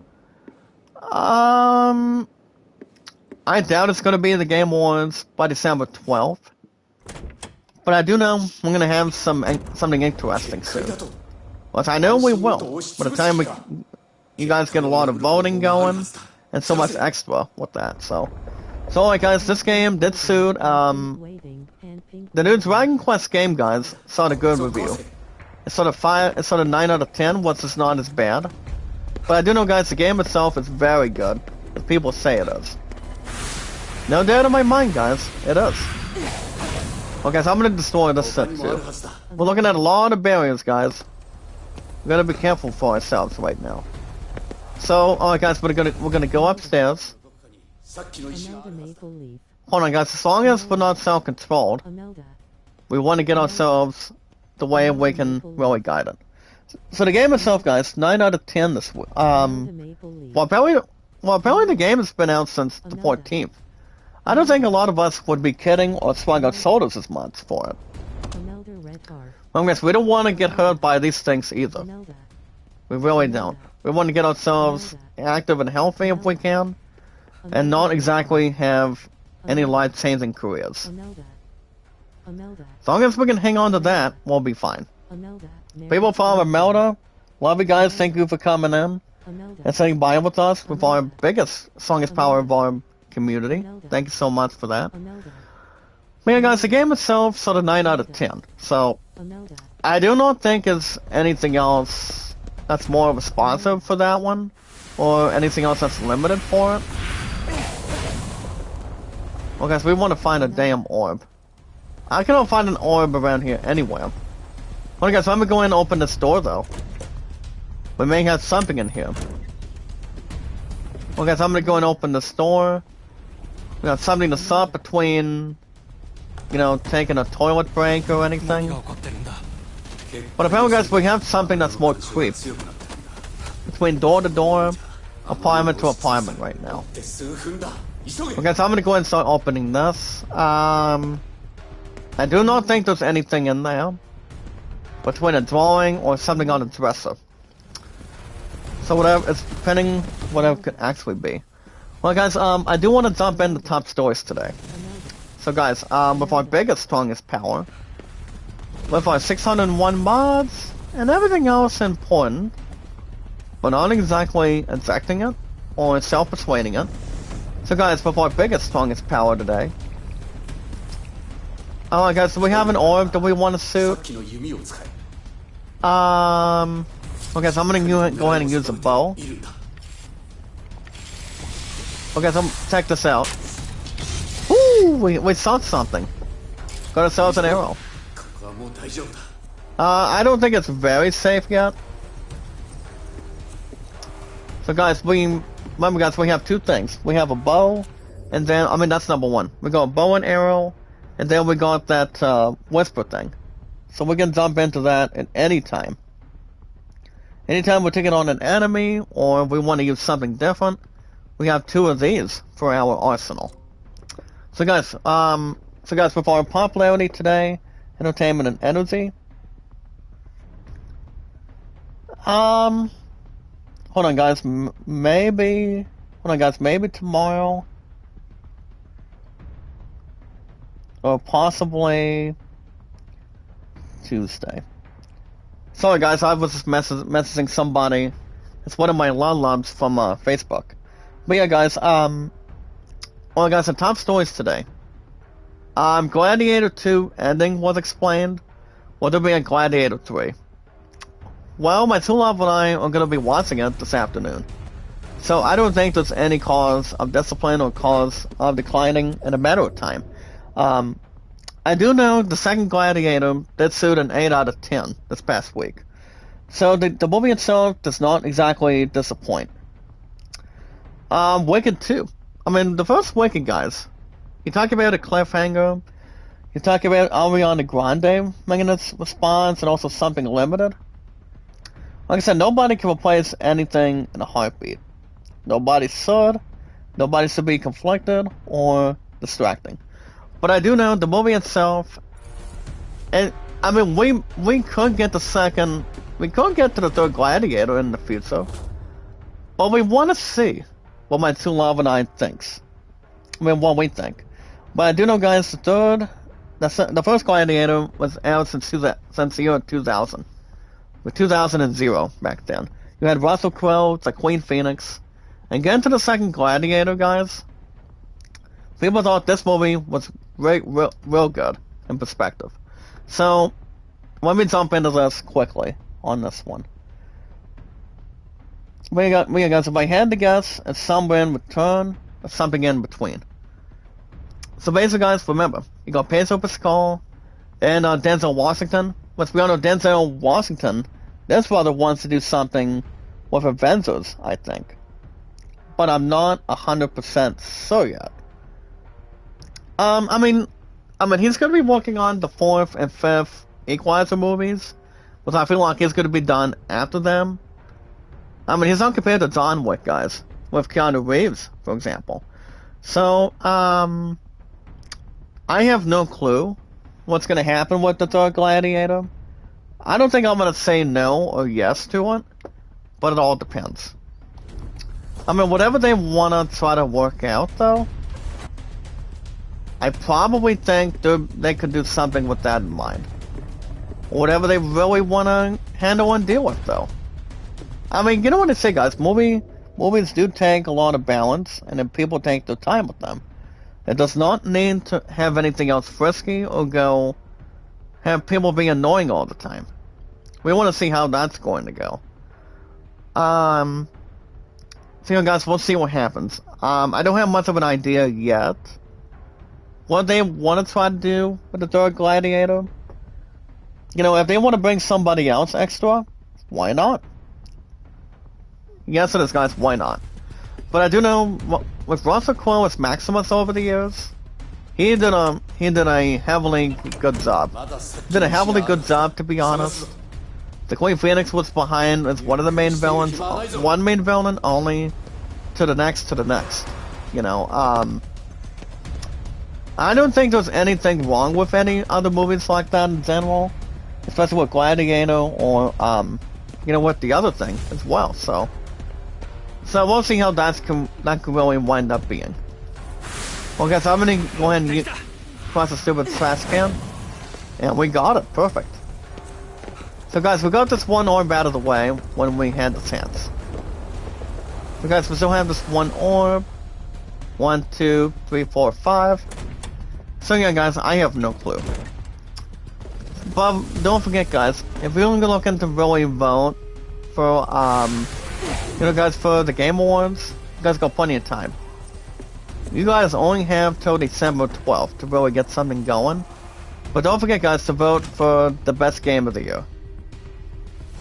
I doubt it's going to be the Game Awards by December 12th. But I do know we're going to have something interesting soon. But I know we will. By the time you guys get a lot of voting going, and so much extra with that. So alright guys, this game did suit, the new Dragon Quest game, guys, saw a good review. It's sort of 9 out of 10, which is not as bad. But I do know, guys, the game itself is very good, as people say it is. No doubt in my mind, guys, it is. Well, guys, I'm gonna destroy this set too. We're looking at a lot of barriers, guys. We gotta be careful for ourselves right now. So, alright, guys, we're gonna go upstairs. Hold on guys, as long as we're not self-controlled, we want to get ourselves the way we can really guide it. So the game itself guys, 9 out of 10 this week. Well apparently the game has been out since the 14th. I don't think a lot of us would be kidding or swung our shoulders as much for it. Well guys, we don't want to get hurt by these things either. We really don't. We want to get ourselves active and healthy if we can, and not exactly have any life-changing careers. As long as we can hang on to that, we'll be fine. People follow Melda. Love you guys, thank you for coming in and saying bye with us with our biggest, strongest power of our community. Thank you so much for that. But yeah guys, the game itself sort of 9 out of 10. So, I do not think it's anything else that's more responsive for that one, or anything else that's limited for it. Well guys, we want to find a damn orb. I cannot find an orb around here anywhere. Well guys, I'm gonna go in and open this door though. We may have something in here. Well guys, I'm gonna go and open this door. We got something to stop between, you know, taking a toilet break or anything. But apparently guys, we have something that's more creep. Between door to door, apartment to apartment right now. Okay, so I'm gonna go ahead and start opening this. I do not think there's anything in there between a drawing or something on a dresser. So whatever, it's depending whatever it could actually be. Well guys, I do want to jump into top stories today. So guys, with our biggest, strongest power, with our 601 mods and everything else important, but not exactly exacting it or self-persuading it. So guys, with our biggest, strongest power today. Alright guys, so we have an orb that we want to suit. Okay, so I'm gonna go ahead and use a bow. Okay, so check this out. Ooh, we saw something. Got ourselves an arrow. I don't think it's very safe yet. So guys, remember guys, we have two things. We have a bow, and then, I mean, that's number one. We got a bow and arrow, and then we got that whisper thing. So we can jump into that at any time. Anytime we're taking on an enemy, or we want to use something different, we have two of these for our arsenal. So guys, with our popularity today, entertainment and energy. Hold on guys, maybe tomorrow, or possibly Tuesday. Sorry guys, I was just messaging somebody. It's one of my lolubs from Facebook. But yeah guys, well guys, the top stories today. Gladiator 2 ending was explained. Will there be a Gladiator 3? Well, my two love and I are going to be watching it this afternoon. So I don't think there's any cause of discipline or cause of declining in a matter of time. I do know the second Gladiator did suit an 8 out of 10 this past week. So the movie itself does not exactly disappoint. Wicked 2. I mean, the first Wicked, guys. You talk about a cliffhanger. You talk about Ariana Grande making its response and also something limited. Like I said, nobody can replace anything in a heartbeat. Nobody should be conflicted or distracting. But I do know the movie itself, and I mean, we could get to the third Gladiator in the future, but we want to see what my two love and I thinks. I mean, what we think. But I do know, guys, the first Gladiator was out since the year 2000. With 2000 back then. You had Russell Crowe, it's like Queen Phoenix. And getting to the second Gladiator, guys, people thought this movie was real good in perspective. So, let me jump into this quickly on this one. We got guys, if I had to guess, it's somewhere in return or something in between. So basically, guys, remember, you got Pedro Pascal and Denzel Washington. Let's be honest, Denzel Washington, this brother wants to do something with Avengers, I think. But I'm not 100% sure yet. I mean, he's going to be working on the 4th and 5th Equalizer movies, which I feel like he's going to be done after them. I mean, he's not compared to John Wick, guys, with Keanu Reeves, for example. So, I have no clue what's going to happen with the third Gladiator. I don't think I'm going to say no or yes to it, but it all depends. I mean, whatever they want to try to work out, though, I probably think they could do something with that in mind. Whatever they really want to handle and deal with, though. I mean, you know what I say, guys, movies do take a lot of balance, and then people take their time with them. It does not need to have anything else frisky or have people be annoying all the time. We want to see how that's going to go. So, you know, guys, we'll see what happens. I don't have much of an idea yet what they want to try to do with the third Gladiator. You know, if they want to bring somebody else extra, why not? Yes, it is, guys, why not? But I do know, with Russell Crowe as Maximus over the years, he did a heavily good job. He did a heavily good job, to be honest. The Queen Phoenix was behind as one of the main villains, one main villain only, to the next. You know, I don't think there's anything wrong with any other movies like that in general, especially with Gladiator or, you know, with the other thing as well, so we'll see how that can really wind up being. Well, guys, I'm gonna go ahead and cross the stupid trash can, and we got it, perfect. So guys, we got this one orb out of the way when we had the chance. So guys, we still have this one orb. 1, 2, 3, 4, 5. So yeah guys, I have no clue. But don't forget guys, if you're only looking to really vote for, you know guys, for the Game Awards, you guys got plenty of time. You guys only have till December 12th to really get something going. But don't forget guys to vote for the best game of the year.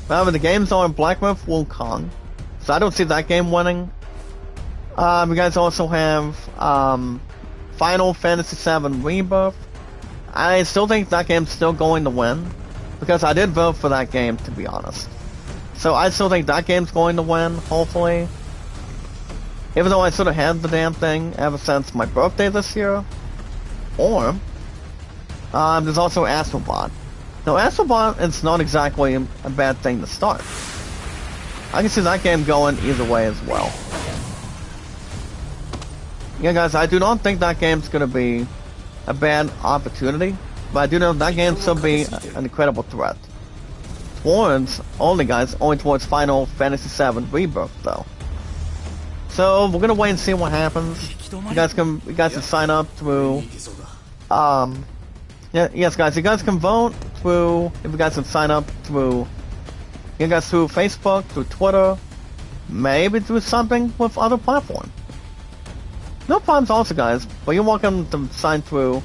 However, the games are in Black Myth Wukong, so I don't see that game winning. You guys also have Final Fantasy VII Rebirth. I still think that game's still going to win, because I did vote for that game, to be honest. So I still think that game's going to win, hopefully. Even though I sort of had the damn thing ever since my birthday this year. Or, there's also Astrobot. Now, Astrobot is not exactly a bad thing to start. I can see that game going either way as well. Yeah, guys, I do not think that game's going to be a bad opportunity, but I do know that game still be an incredible threat. Towards, only towards Final Fantasy VII Rebirth, though. So, we're going to wait and see what happens. You guys can sign up through, yes, guys, you guys can vote through, if you guys can sign up through, you guys through Facebook, through Twitter, maybe through something with other platforms. No problems also, guys, but you're welcome to sign through,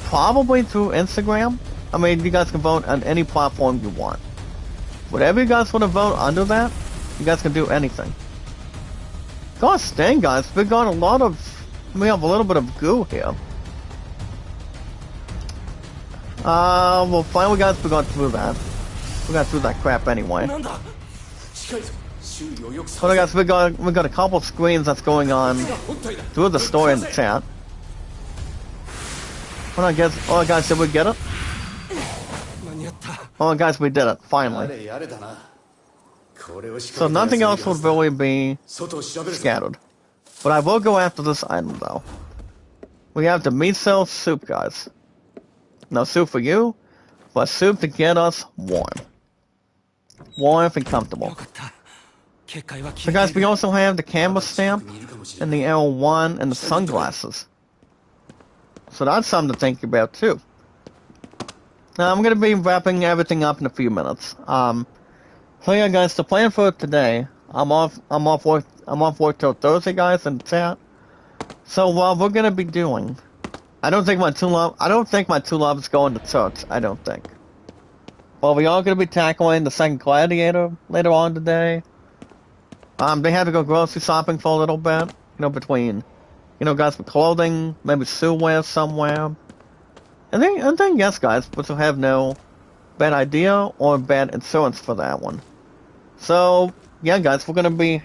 probably through Instagram. I mean, you guys can vote on any platform you want. Whatever you guys want to vote under that, you guys can do anything. Gosh dang, guys, we have a little bit of goo here. Well, finally, guys, we got through that. We got through that crap anyway. Hold on, guys, we got a couple screens that's going on through the story in the chat. Hold on, guys, did we get it? Oh, guys, we did it, finally. So nothing else would really be scattered. But I will go after this item, though. We have the miso soup, guys. No soup for you, but soup to get us warm. Warm and comfortable. So guys, we also have the camera stamp, and the L1, and the sunglasses. So that's something to think about, too. Now, I'm going to be wrapping everything up in a few minutes. So yeah, guys, the plan for today, I'm off work till Thursday, guys, in the chat. So what we're going to be doing, I don't think my two loves going to church, I don't think. Well, we are going to be tackling the second gladiator later on today. They had to go grocery shopping for a little bit, you know, between, you know, guys, for clothing, maybe shoe somewhere. And then, yes, guys, which will have no bad idea or bad insurance for that one. So, yeah, guys, we're gonna be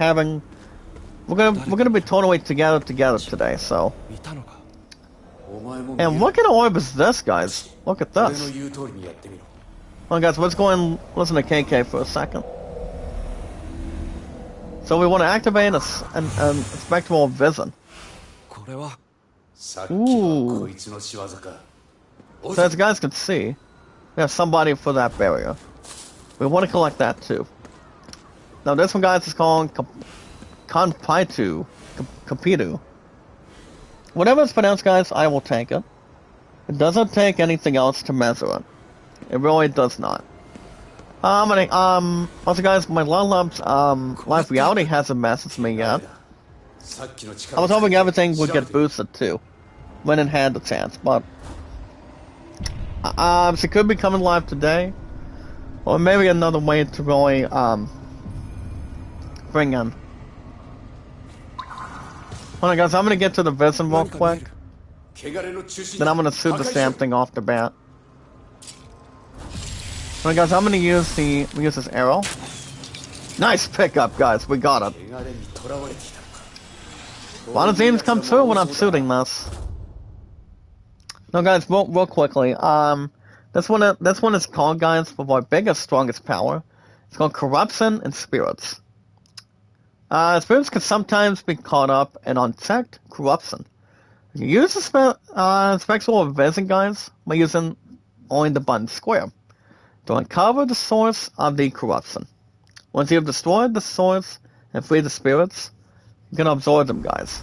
totally together today, so. And what kind of orb is this, guys? Look at this. Well, guys, let's go and listen to KK for a second. So we want to activate a spectral vision. Ooh. So as you guys can see, we have somebody for that barrier. We want to collect that too. Now this one, guys, is called Kapitu. Whatever it's pronounced, guys, I will take it. It doesn't take anything else to measure it. It really does not. Also, guys, my Lulub's Live Reality hasn't messaged me yet. I was hoping everything would get boosted too, when it had the chance, but she could be coming live today, or maybe another way to really bring in. Hold on, guys, I'm gonna get to the vision real quick. Then I'm gonna shoot the damn thing off the bat. Alright, guys, I'm gonna use this arrow. Nice pickup, guys. We got it. A lot of themes come through when I'm shooting this. No, guys, real quickly. This one is called, guys, for our biggest, strongest power. It's called Corruption and Spirits. Spirits can sometimes be caught up in unchecked corruption. You use the spectral vision, guys, by using only the button square. To uncover the source of the corruption. Once you've destroyed the source and freed the spirits, you can absorb them, guys.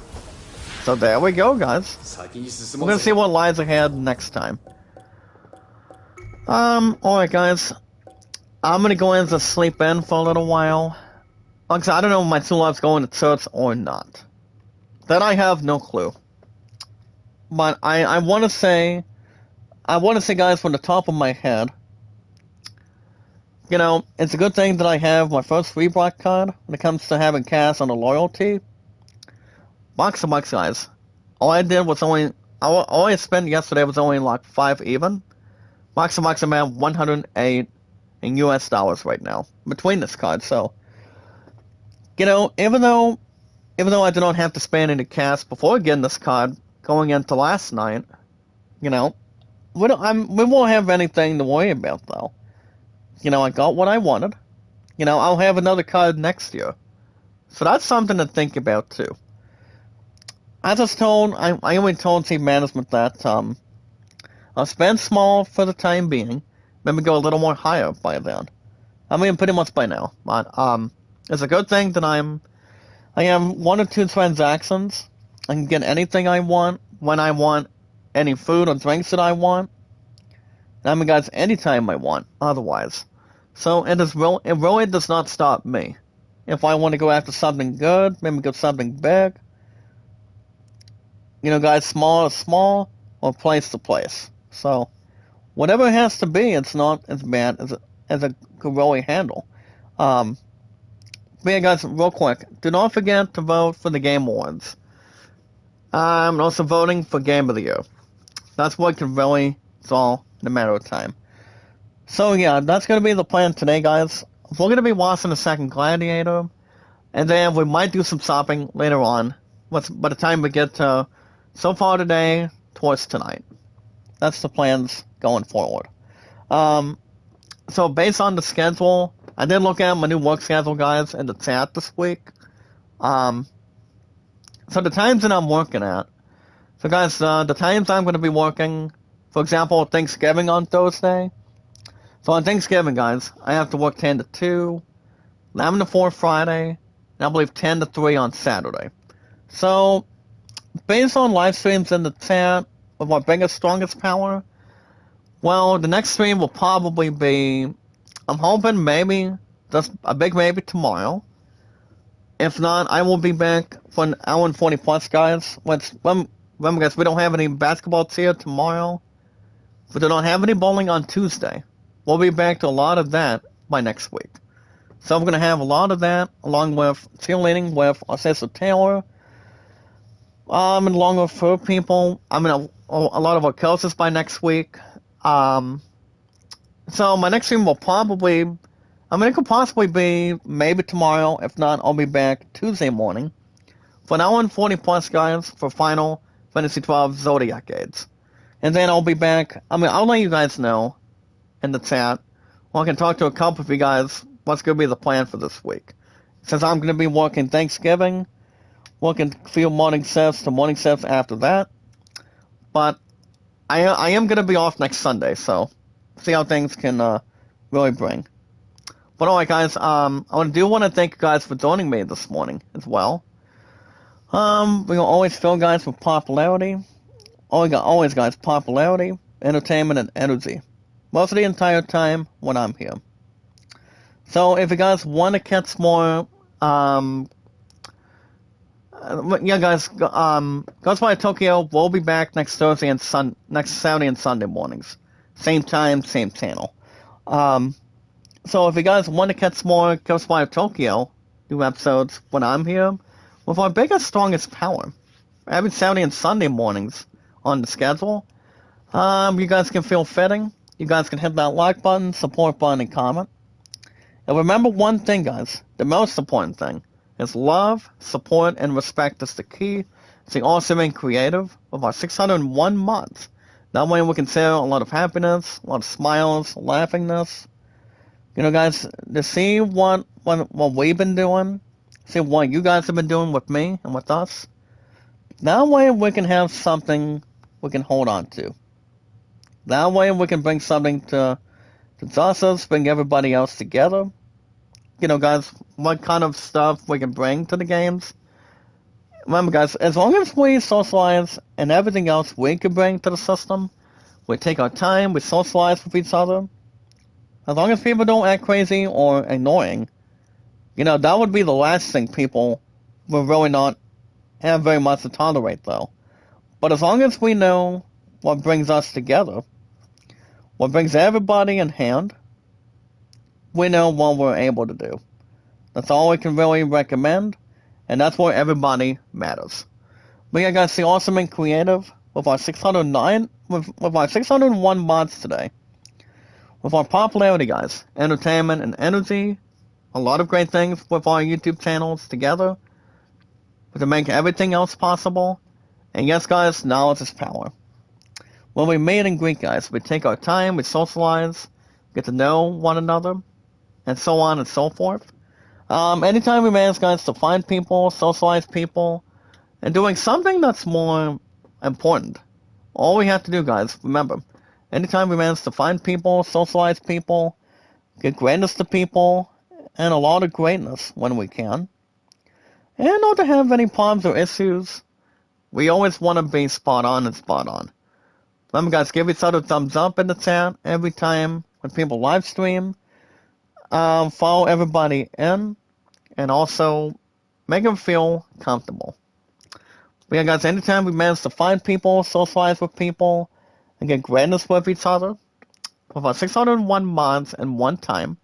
So there we go, guys. We're gonna see what lies ahead next time. Alright, guys. I'm gonna go in to sleep in for a little while. Like I said, I don't know if my two love's going to church or not. That I have no clue. But I want to say, guys, from the top of my head, you know, it's a good thing that I have my first free block card when it comes to having cash on the loyalty. Bucks, guys. All I did was all I spent yesterday was only like 5 even. Bucks, I'm at 108 in US dollars right now between this card. So, you know, even though I did not have to spend any cash before getting this card going into last night, you know, we won't have anything to worry about though. You know, I got what I wanted. You know, I'll have another card next year, so that's something to think about too. I only told team management that I'll spend small for the time being, maybe go a little more higher by then. I mean, pretty much by now, but it's a good thing that I have 1 or 2 transactions. I can get anything I want, when I want, any food or drinks that I want. I mean, guys, anytime I want, otherwise. So it really does not stop me. If I want to go after something good, maybe get something big. You know, guys, small is small, or place to place. So, whatever it has to be, it's not as bad as it could really handle. But yeah, guys, real quick, do not forget to vote for the Game Awards. I'm also voting for Game of the Year. That's what can really solve in a matter of time. So yeah, that's going to be the plan today, guys. We're going to be watching the second Gladiator, and then we might do some shopping later on, by the time we get to so far today towards tonight. That's the plans going forward. So based on the schedule, I did look at my new work schedule, guys, in the chat this week. So the times that I'm working at. So guys, the times I'm going to be working, for example, Thanksgiving on Thursday. So on Thanksgiving, guys, I have to work 10 to 2, 11 to 4 Friday, and I believe 10 to 3 on Saturday. So, based on live streams in the chat with my biggest, strongest power, well, the next stream will probably be, I'm hoping maybe, just a big maybe tomorrow. If not, I will be back for an hour and 40 plus, guys. Remember, guys, we don't have any basketball here tomorrow. We do not have any bowling on Tuesday. We'll be back to a lot of that by next week. So we're going to have a lot of that, along with cheerleading with our sister Taylor, and along with her people. I mean, a lot of our coaches by next week. So my next stream will probably, it could possibly be maybe tomorrow. If not, I'll be back Tuesday morning for an hour and 40 plus, guys, for Final Fantasy XII Zodiac Aids. And then I'll be back. I'll let you guys know in the chat. Well, I can talk to a couple of you guys what's going to be the plan for this week. Since I'm going to be working Thanksgiving, working a few morning shifts to morning shifts after that. But I am going to be off next Sunday, so see how things can really bring. But alright, guys, I do want to thank you guys for joining me this morning as well. We will always fill guys with popularity. Always, guys, popularity, entertainment, and energy. Most of the entire time when I'm here. So if you guys want to catch more, yeah, guys, Ghostwire Tokyo will be back next Saturday and Sunday mornings. Same time, same channel. So if you guys want to catch more Ghostwire Tokyo new episodes when I'm here, with our biggest, strongest power, every Saturday and Sunday mornings on the schedule, you guys can feel fitting. You guys can hit that like button, support button, and comment. And remember one thing, guys. The most important thing is love, support, and respect is the key to also being creative with our 601 months. That way we can share a lot of happiness, a lot of smiles, laughingness. You know, guys, to see what we've been doing, see what you guys have been doing with me and with us. That way we can have something we can hold on to. That way we can bring something to to justice, bring everybody else together. You know, guys, what kind of stuff we can bring to the games. Remember, guys, as long as we socialize and everything else we can bring to the system, we take our time, we socialize with each other. As long as people don't act crazy or annoying, you know, that would be the last thing people will really not have very much to tolerate, though. But as long as we know what brings us together, what brings everybody in hand, we know what we're able to do. That's all we can really recommend, and that's where everybody matters. But yeah, guys, the awesome and creative with our 609, with our 601 mods today. With our popularity, guys, entertainment and energy, a lot of great things with our YouTube channels together to make everything else possible. And yes, guys, knowledge is power. When we meet and greet, guys, we take our time, we socialize, get to know one another, and so on and so forth. Anytime we manage, guys, to find people, socialize people, and doing something that's more important. All we have to do, guys, remember, anytime we manage to find people, socialize people, get greatness to people, and a lot of greatness when we can, and not to have any problems or issues, we always want to be spot on and spot on. Remember, guys, give each other a thumbs up in the chat every time when people live stream. Follow everybody in, and also make them feel comfortable. But yeah, guys, anytime we manage to find people, socialize with people, and get greatness with each other, with our 601 mods in one time,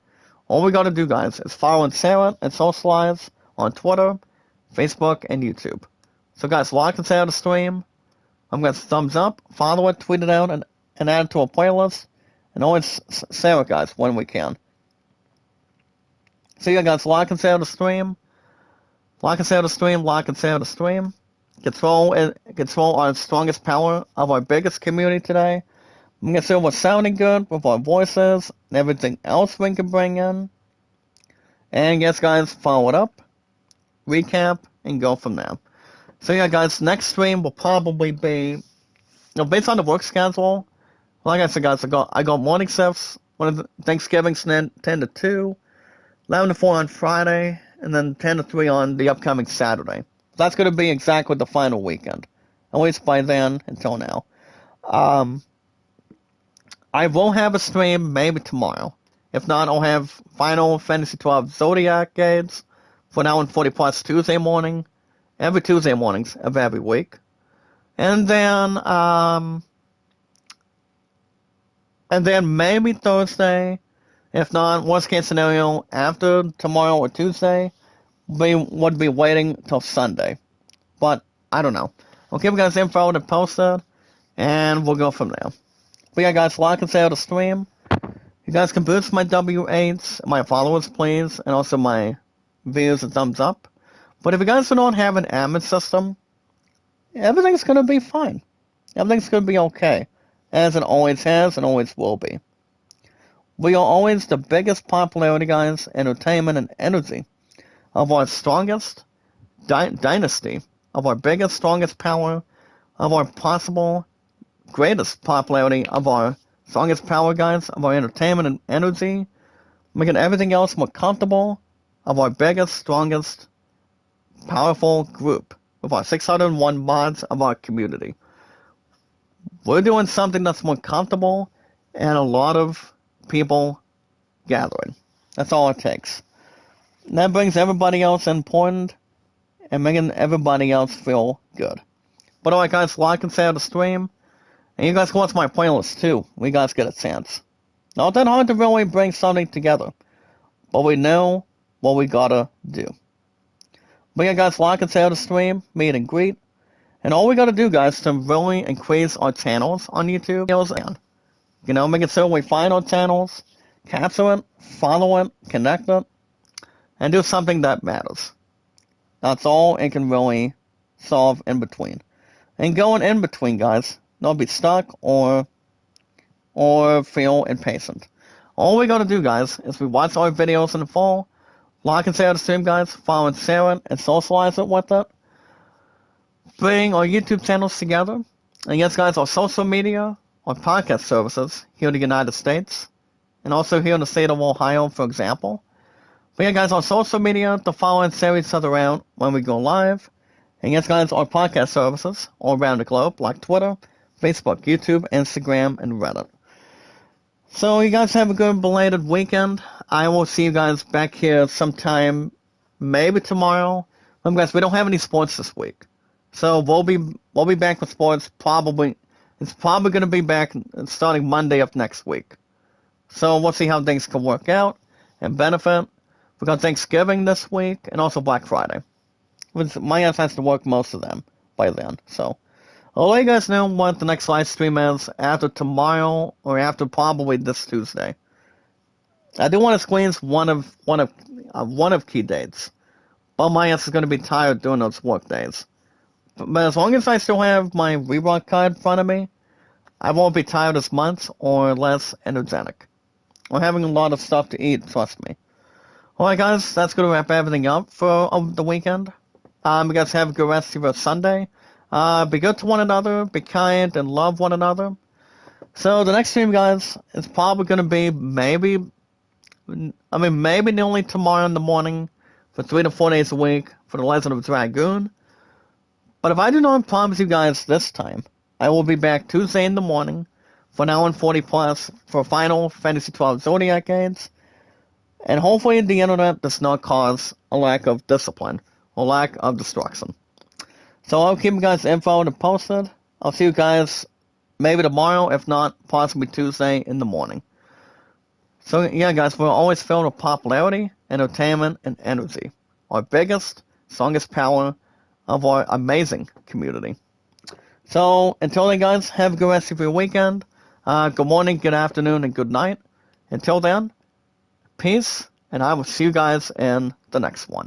all we gotta do, guys, is follow and share it and socialize on Twitter, Facebook, and YouTube. So, guys, like and share the stream. I'm gonna thumbs up, follow it, tweet it out, and add it to a playlist, and always share it, guys, when we can. So yeah, guys, like and share the stream. Like and share the stream, like and share the stream. Control our strongest power of our biggest community today. I'm gonna sure we're sounding good with our voices and everything else we can bring in. And yes, guys, follow it up, recap, and go from there. So yeah, guys, next stream will probably be, you know, based on the work schedule. Like I said, guys, I got morning shifts. Thanksgiving's 10 to 2, 11 to 4 on Friday, and then 10 to 3 on the upcoming Saturday. That's going to be exactly the final weekend, at least by then until now. I will have a stream maybe tomorrow. If not, I'll have Final Fantasy 12 Zodiac Games for now on 40 Plus Tuesday morning, every Tuesday mornings of every week. And then maybe Thursday. If not, worst case scenario, after tomorrow or Tuesday, we would be waiting till Sunday. But I don't know. I'll keep you guys info and posted, and we'll go from there. But yeah, guys, like and share the stream. You guys can boost my W8s, my followers, please, and also my views and thumbs up. But if you guys don't have an admin system, everything's going to be fine. Everything's going to be okay, as it always has and always will be. We are always the biggest popularity, guys, entertainment, and energy of our strongest dynasty, of our biggest, strongest power, of our possible greatest popularity, of our strongest power, guys, of our entertainment and energy, making everything else more comfortable, of our biggest, strongest, powerful group, with our 601 mods of our community. We're doing something that's more comfortable and a lot of people gathering. That's all it takes. And that brings everybody else important and making everybody else feel good. But alright, guys, like and share the stream. And you guys can watch my playlist too. We guys get a chance. Not that hard to really bring something together, but we know what we gotta do. But yeah, guys, like and share the stream, meet and greet. And all we gotta do, guys, to really increase our channels on YouTube is, you know, making sure we find our channels, capture it, follow it, connect it, and do something that matters. That's all it can really solve in between. And going in between, guys, don't be stuck or feel impatient. All we gotta do, guys, is we watch our videos in the fall, like and share the stream, guys, follow and share it, and socialize it with it. Bring our YouTube channels together. And yes, guys, our social media, our podcast services here in the United States, and also here in the state of Ohio, for example. But yeah, guys, on social media, the following series are around when we go live. And yes, guys, our podcast services all around the globe, like Twitter, Facebook, YouTube, Instagram, and Reddit. So you guys have a good belated weekend. I will see you guys back here sometime, maybe tomorrow. Remember, guys, we don't have any sports this week, so we'll be back with sports probably. It's probably going to be back starting Monday of next week. So we'll see how things can work out and benefit. We got Thanksgiving this week and also Black Friday. My ass has to work most of them by then. So I'll let you guys know what the next live stream is after tomorrow or after probably this Tuesday. I do want to squeeze one of key dates, but my ass is going to be tired doing those work days. But as long as I still have my rerock card in front of me, I won't be tired as much or less energetic. Or having a lot of stuff to eat, trust me. Alright guys, that's going to wrap everything up for the weekend. You guys have a good rest of your Sunday. Be good to one another, be kind, and love one another. So the next stream, guys, is probably going to be maybe nearly tomorrow in the morning for 3 to 4 days a week for The Legend of Dragoon. But if I do not promise you guys this time, I will be back Tuesday in the morning for an hour and 40 plus for Final Fantasy XII Zodiac Age. And hopefully the internet does not cause a lack of discipline or lack of destruction. So I'll keep you guys info and posted. I'll see you guys maybe tomorrow, if not possibly Tuesday in the morning. So yeah, guys, we're always filled with popularity, entertainment, and energy. Our biggest, strongest power of our amazing community. So until then, guys, have a good rest of your weekend. Good morning, good afternoon, and good night. Until then, peace, and I will see you guys in the next one.